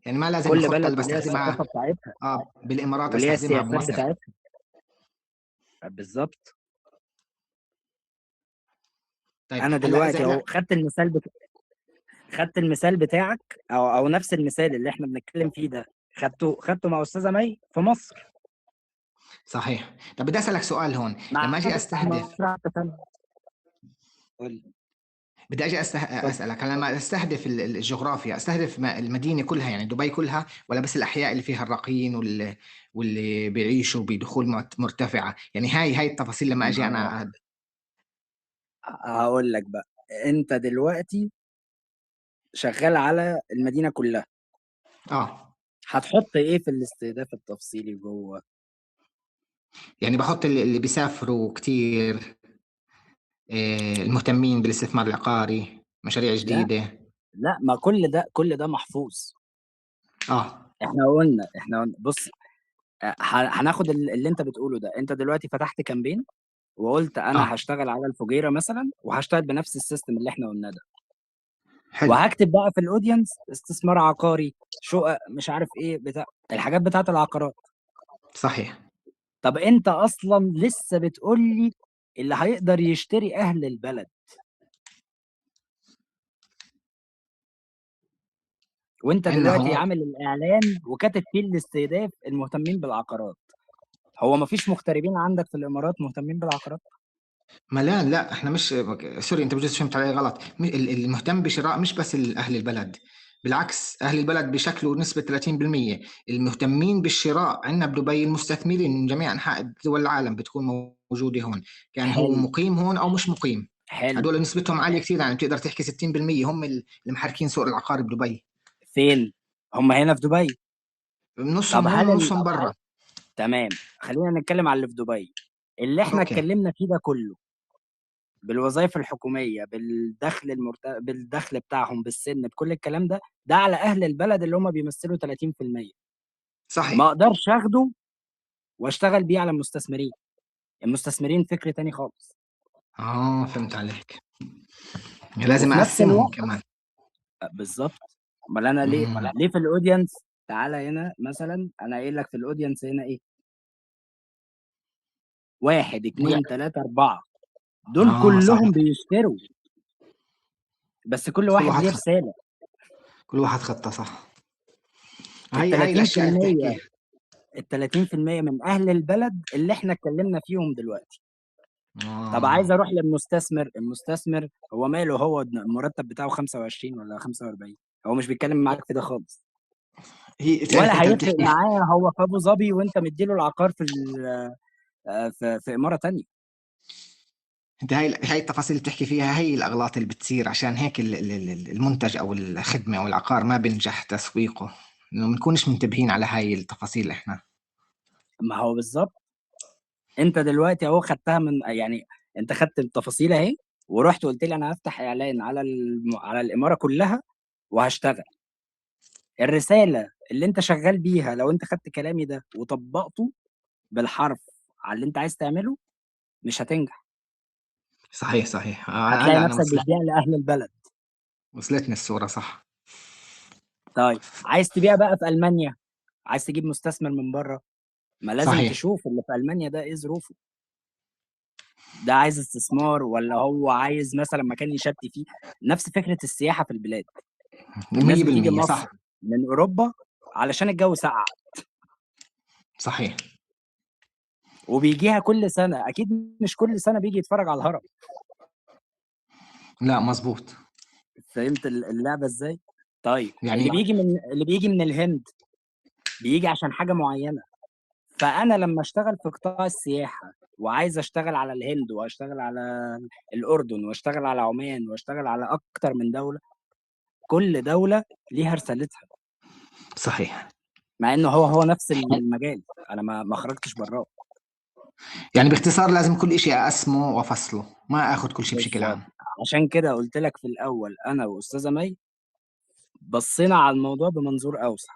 يعني ما لازم كل الخطة اللي بلد وليها الثقافه بستخدمها بتاعتها بالامارات وليها استخدمها السياسات بمصر. بتاعتها. بالظبط. طيب انا هلا اذا دلوقتي اهو خدت المثال بتاعك او نفس المثال اللي احنا بنتكلم فيه ده، خدته مع استاذه مي في مصر. صحيح. طب بدي اسالك سؤال هون، لما مع اجي استهدف، قول. بدي اجي اتفضل. اسالك هلا لما استهدف الجغرافيا، استهدف المدينه كلها يعني دبي كلها، ولا بس الاحياء اللي فيها الراقيين واللي بيعيشوا بدخول مرتفعه؟ يعني هاي التفاصيل لما اجي انا هقول لك بقى، انت دلوقتي شغال على المدينه كلها، اه هتحط ايه في الاستهداف التفصيلي جوه؟ يعني بحط اللي بيسافروا كتير، المهتمين بالاستثمار العقاري، مشاريع لا جديده. لا، ما كل ده محفوظ. اه احنا قلنا بص، هناخد اللي انت بتقوله ده. انت دلوقتي فتحت كامبين وقلت انا اه هشتغل على الفجيره مثلا، وهشتغل بنفس السيستم اللي احنا قلناه ده، حلو. وهكتب بقى في الاودينس استثمار عقاري، شقق، مش عارف ايه، بتاع الحاجات بتاعت العقارات. صحيح. طب انت اصلا لسه بتقول لي اللي هيقدر يشتري اهل البلد، وانت عندنا دلوقتي هون. عامل الاعلان وكاتب فيه الاستهداف المهتمين بالعقارات. هو مفيش مغتربين عندك في الامارات مهتمين بالعقارات؟ ملان، لا احنا مش، سوري انت بجوز فهمت علي غلط. المهتم بشراء مش بس اهل البلد، بالعكس اهل البلد بشكله نسبة 30%. المهتمين بالشراء عندنا بدبي المستثمرين من جميع انحاء دول العالم بتكون موجودة هون، كان هو حلو. مقيم هون او مش مقيم. حلو. هدول نسبتهم عالية كثير، يعني بتقدر تحكي 60% هم اللي محركين سوق العقار بدبي. فين؟ هم هنا في دبي. طب نصهم هون هل ونصهم برا. تمام، خلينا نتكلم على اللي في دبي. اللي احنا اوكي. اتكلمنا فيه ده كله بالوظائف الحكوميه، بالدخل بتاعهم، بالسن، بكل الكلام ده، ده على اهل البلد اللي هم بيمثلوا 30%. ما صحيح. اقدرش اخده واشتغل بيه على المستثمرين. المستثمرين فكر تاني خالص. فهمت عليك، لازم وفي نفس اقسمهم الوقت كمان. بالظبط. امال انا مم. ليه في الاودينس؟ تعالى هنا مثلا، انا قايل لك في الاودينس هنا ايه، 1 2 3 4، دول صحيح. كلهم بيشتروا، بس كل كل واحد واحد ليه رساله. كل واحد خطة صح. ال هاي الاشياء اللي 30% بتحكيها. ال 30% من اهل البلد اللي احنا اتكلمنا فيهم دلوقتي. طب عايز اه اروح للمستثمر، المستثمر هو ماله؟ هو المرتب بتاعه 25 ولا 45، هو مش بيتكلم معاك في ده خالص، هي تعرف ولا انت هيفرق بتحكي، معاه هو في ابو ظبي وانت مديله العقار في اماره تانية. انت هاي التفاصيل اللي بتحكي فيها هي الاغلاط اللي بتصير، عشان هيك المنتج او الخدمة او العقار ما بينجح تسويقه، انه ما نكونش منتبهين على هاي التفاصيل احنا. ما هو بالظبط. انت دلوقتي اهو خدتها من يعني، انت خدت التفاصيل اهي، ورحت قلت لي انا هفتح اعلان على الاماره كلها وهشتغل. الرساله اللي انت شغال بيها لو انت خدت كلامي ده وطبقته بالحرف على اللي انت عايز تعمله، مش هتنجح. صحيح صحيح. هتلاقي هلا انا نفسك بتبيع لاهل البلد. وصلتني الصورة صح. طيب عايز تبيع بقى في المانيا، عايز تجيب مستثمر من بره، ما لازم صحيح. تشوف اللي في المانيا ده ايه ظروفه. ده عايز استثمار ولا هو عايز مثلا مكان يشتي فيه؟ نفس فكره السياحه في البلاد. الناس بتيجي 100% مصر صح. من اوروبا علشان الجو ساقع. صحيح. وبيجيها كل سنه، اكيد مش كل سنه بيجي يتفرج على الهرم. لا مظبوط. فهمت اللعبه ازاي؟ طيب يعني اللي بيجي من الهند بيجي عشان حاجه معينه. فانا لما اشتغل في قطاع السياحه وعايز اشتغل على الهند واشتغل على الاردن واشتغل على عمان واشتغل على اكتر من دوله، كل دوله ليها رسالتها، صحيح. مع انه هو نفس المجال، انا ما خرجتش براه. يعني باختصار لازم كل شيء اقسمه وافصله، ما اخذ كل شيء بشكل بالظبط، عام. عشان كده قلت لك في الاول انا واستاذه مي بصينا على الموضوع بمنظور اوسع،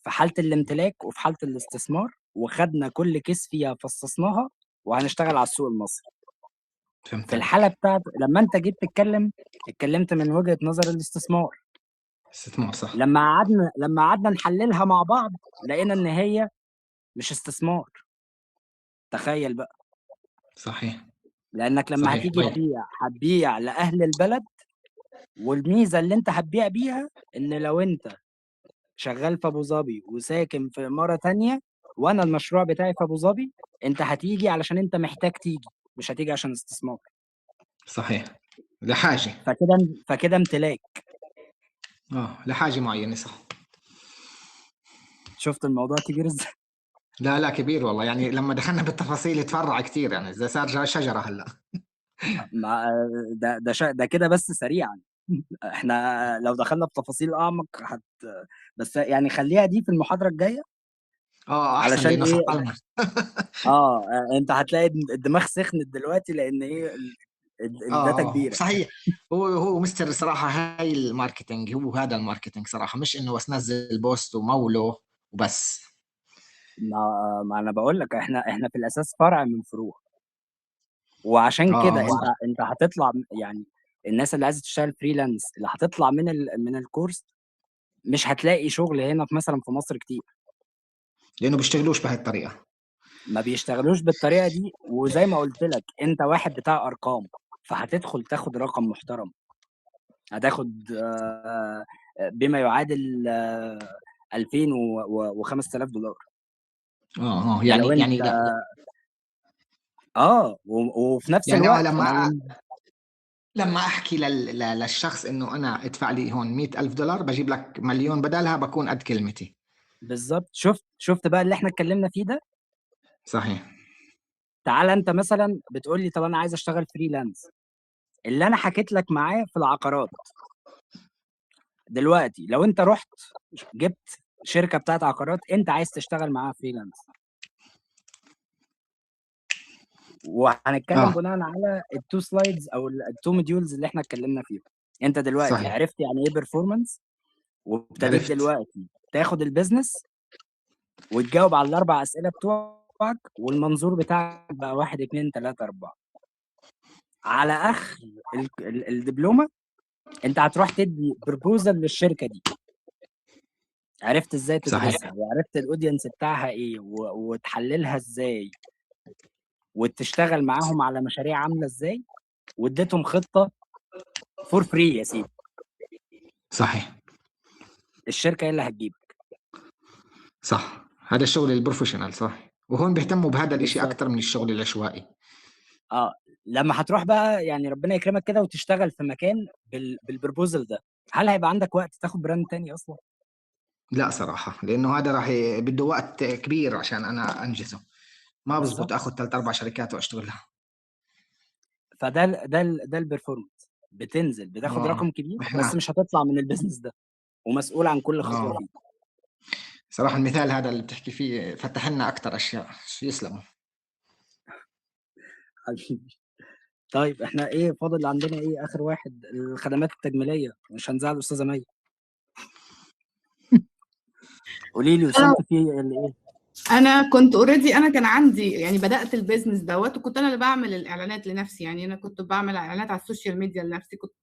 في حاله الامتلاك وفي حاله الاستثمار، وخدنا كل كيس فيها فصصناها وهنشتغل على السوق المصري. فهمت في الحاله عليك. بتاعت لما انت جيت تتكلم، اتكلمت من وجهه نظر الاستثمار. استثمار صح. لما قعدنا نحللها مع بعض لقينا ان هي مش استثمار. تخيل بقى، صحيح. لانك لما صحيح هتيجي طيب. هتبيع لاهل البلد، والميزه اللي انت هتبيع بيها ان لو انت شغال في ابو ظبي وساكن في اماره تانية وانا المشروع بتاعي في ابو ظبي، انت هتيجي علشان انت محتاج تيجي، مش هتيجي عشان استثمار. صحيح، لحاجه. فكده امتلاك. لحاجه معينه صح. شفت الموضوع كبير ازاي؟ لا لا كبير والله، يعني لما دخلنا بالتفاصيل تفرع كتير، يعني زي صار شجره هلا. ده كده بس سريعا. احنا لو دخلنا في تفاصيل اعمق بس يعني خليها دي في المحاضره الجايه. احسن علشان لانه ايه؟ سطلنا. انت هتلاقي الدماغ سخنت دلوقتي لان ايه الداتا كبيره. صحيح. هو مستر صراحه، هاي الماركتينج، هو هذا الماركتينج صراحه، مش انه بس نزل بوست وموله وبس. ما انا بقول لك احنا في الاساس فرع من فروع. وعشان كده مظبوط. انت هتطلع يعني الناس اللي عايزه تشتغل فريلانس اللي هتطلع من الكورس مش هتلاقي شغل هنا مثلا في مصر كتير. لانه بيشتغلوش بهاي الطريقه. ما بيشتغلوش بالطريقه دي، وزي ما قلت لك انت واحد بتاع ارقام، فهتدخل تاخد رقم محترم، هتاخد بما يعادل 2000 و5000 دولار. يعني ولو انت يعني لا. وفي نفس يعني الوقت لما احكي للشخص انه انا ادفع لي هون 100,000 دولار بجيب لك مليون بدلها، بكون قد كلمتي. بالظبط. شفت بقى اللي احنا اتكلمنا فيه ده. صحيح. تعال انت مثلا بتقول لي طب انا عايز اشتغل فريلانس، اللي انا حكيت لك معاه في العقارات. دلوقتي لو انت رحت جبت شركه بتاعت عقارات انت عايز تشتغل معاها فريلانس، وهنتكلم اه بناء على التو سلايدز او التو موديولز اللي احنا اتكلمنا فيهم. انت دلوقتي صحيح. عرفت يعني ايه بيرفورمانس، وابتديت عرفت. دلوقتي تاخد البيزنس وتجاوب على الاربع اسئله بتوعك، والمنظور بتاعك بقى 1 2 3 4. على اخر الدبلومه انت هتروح تدي بروبوزل للشركه دي، عرفت ازاي صحيح. تدرسها وعرفت الاودينس بتاعها ايه وتحللها ازاي وتشتغل معاهم على مشاريع عامله ازاي، واديتهم خطه فور فري يا سيدي. صحيح. الشركه هي اللي هتجيبك. صح، هذا الشغل البروفيشنال صح، وهون بيهتموا بهذا الاشي بالظبط. اكثر من الشغل العشوائي. لما هتروح بقى يعني ربنا يكرمك كده وتشتغل في مكان بالبروبوزل ده، هل هيبقى عندك وقت تاخد براند تاني اصلا؟ لا صراحة، لانه هذا راح بده وقت كبير عشان انا انجزه. ما بزبط بالظبط. اخذ 3 4 شركات واشتغلها. ده البرفورمانس، بتنزل بتاخد اه رقم كبير بس احنا مش هتطلع من البيزنس ده ومسؤول عن كل خطوه اه فيه. صراحة المثال هذا اللي بتحكي فيه فتح لنا اكثر اشياء. يسلموا. حبيبي. طيب احنا ايه فاضل عندنا؟ ايه اخر واحد؟ الخدمات التجميليه، مش هنزعل الاستاذه مي. قولي لي انا وصلت فيه ايه؟ انا كنت اوريدي، انا كان عندي يعني بدات البيزنس دوت، وكنت انا اللي بعمل الاعلانات لنفسي. يعني انا كنت بعمل اعلانات على السوشيال ميديا لنفسي. كنت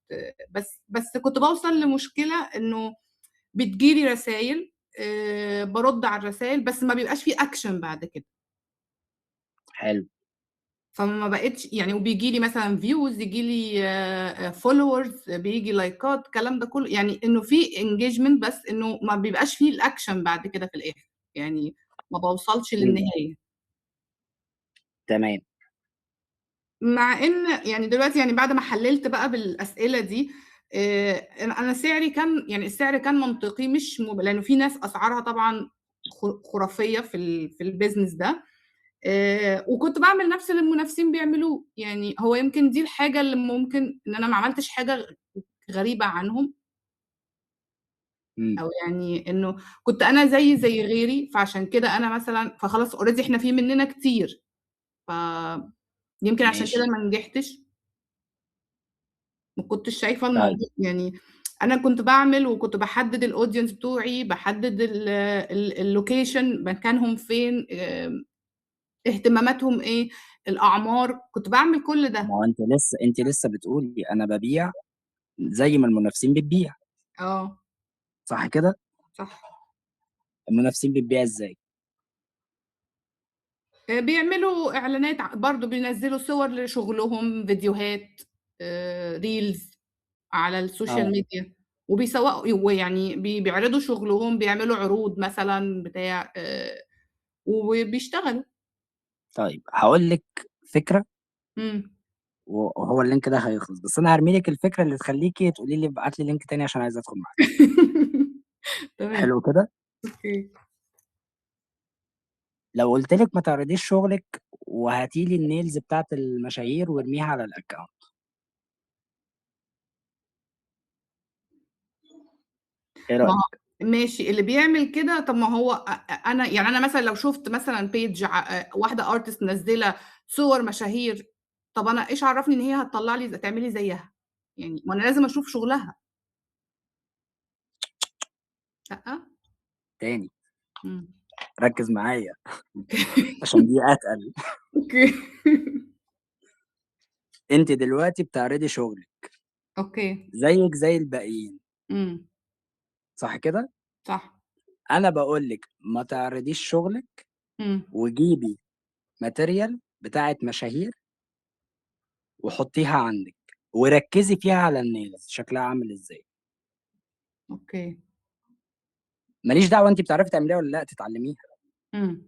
بس كنت بوصل لمشكله انه بتجيلي رسائل، برد على الرسائل بس ما بيبقاش في اكشن بعد كده. حلو. فما بقتش يعني، وبيجي لي مثلا فيوز، يجي لي فولورز، بيجي لايكات، الكلام ده كله، يعني انه في انجيجمنت بس انه ما بيبقاش فيه الاكشن بعد كده في الاخر، يعني ما بوصلش ايوه. للنهايه. تمام. مع إن يعني دلوقتي يعني بعد ما حلّلت بقى بالأسئلة دي، أنا سعري كان يعني السعر كان منطقي مش لإنه في ناس أسعارها طبعًا خرافية في الbusiness ده، وكنت باعمل نفس اللي المنافسين بيعملوه، يعني هو يمكن دي الحاجة اللي ممكن إن أنا ما عملتش حاجة غريبة عنهم، إمم. أو يعني إنه كنت أنا زيي زي غيري، فعشان كده أنا مثلًا فخلاص already إحنا في مننا كتير، يمكن عشان كده ماشي. ما نجحتش. ما كنتش شايفة طيب. الموضوع يعني أنا كنت باعمل وكنت باحدد الaudience بتوعي، باحدد الlocation مكانهم فين، اهتماماتهم إيه، الأعمار، كنت باعمل كل ما ده. هو أنتِ لسه بتقولي أنا بابيع زي ما المنافسين بتبيع، آه، صح كده؟ صح. المنافسين بتبيع إزاي؟ بيعملوا إعلانات برضه بينزّلوا صور لشغلهم، فيديوهات، reels على السوشيال آه. ميديا، وبيسوّقوا ويعني بيعرضوا شغلهم، بيعملوا عروض مثلًا بتاع وبيشتغلوا. طيب هاقول لِك فكرة إمم. وهو اللينك ده هيخلص، بس أنا هارمي لِك الفكرة اللي تخلّيكِ تقولي لي ابعتي لي لينك تاني عشان عايز أدخل معاك، تمام، حلو كده؟ أوكي. لو قُلت لِك ما تعرضيش شغلِك وهاتي لي الnails بتاعة المشاهير وارميها على الaccount، إيه ما هو رأيِك؟ ماشي، اللي بيعمل كده طب ما هو أنا يعني أنا مثلًا لو شُفت مثلًا page واحدة artist منزّلة صور مشاهير، طب أنا إيش عرّفني إن هي هتطلّع لي تعمل لي زيّها؟ يعني ما أنا لازم أشوف شغلها، لأ؟ تاني إمم. ركّز معايا أوكي. عشان دي أتقل. أوكي. أنتِ دلوقتي بتعرضي شغلِك أوكي. زيِّك زي الباقيين، إمم. صح كده؟ صح. أنا باقول لِك ما تعرضيش شغلِك إمم. وجيبي material بتاعة مشاهير وحطّيها عندِك، وركّزي فيها على الnails شكلها عامل إزاي، أوكي. ما ليش دعوة أنتِ بتعرفي تعمليها والّا لأ تتعلميها، إمم.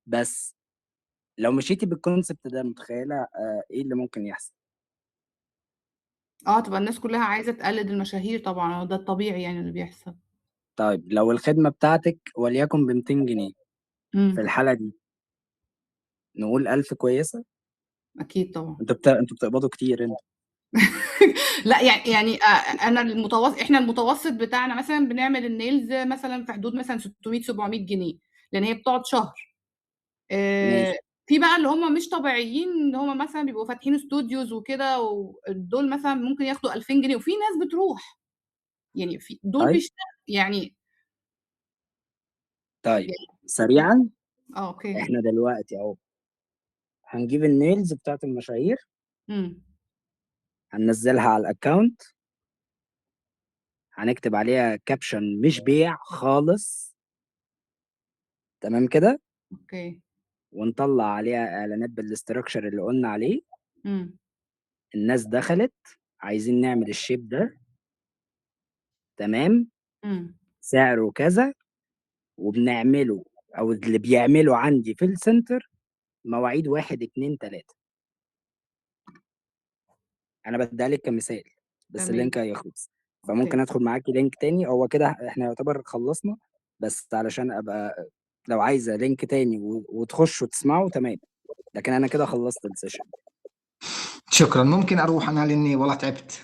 بس لو مشيتِ بالconcept ده متخيلة إيه اللي ممكن يحصل؟ تبقى الناس كلّها عايزة تقلد المشاهير طبعًا، هو ده الطبيعي يعني اللي بيحصل. طيب لو الخدمة بتاعتِك وليكن ب200 جنيه، في إمم. الحالة دي نقول 1000 كويسة؟ أكيد طبعًا. أنتم بتقبضوا كتير أنتم. لأ يعني أنا إحنا المتوسط بتاعنا مثلًا بنعمل الnails مثلًا في حدود مثلًا 600، 700 جنيه، لإن هي بتقعد شهر. آآ ماشي. في بقى اللي هم مش طبيعيين، اللي هم مثلًا بيبقوا فاتحين studios وكده، دول مثلًا ممكن ياخدوا 2000 جنيه، وفي ناس بتروح، يعني دول طيب، يعني طيب يعني سريعًا أوكي. إحنا دلوقتي أهو هنجيب الnails بتاعة المشاهير، إمم. هننزّلها على الaccount، هنكتب عليها caption مش بيع خالص، تمام كده؟ أوكي. ونطلّع عليها إعلانات بالstructure اللي قُلنا عليه، إمم. الناس دخلت عايزين نعمل الshape ده، تمام، إمم. سعره كذا، وبنعمله أو اللي بيعمله عندي في الcenter مواعيد 1، 2، 3. أنا بادّيها لِك كمثال، بس تمام. اللينك هيخلص، أوكي. فممكن أدخل معاكِ لينك تاني، هو كده إحنا يعتبر خلّصنا، بس علشان أبقى لو عايزة لينك تاني وتخشوا تسمعوا تمام، لكن أنا كده خلّصت الsession. شكرا، ممكن أروح أنا لأني والله تعبت.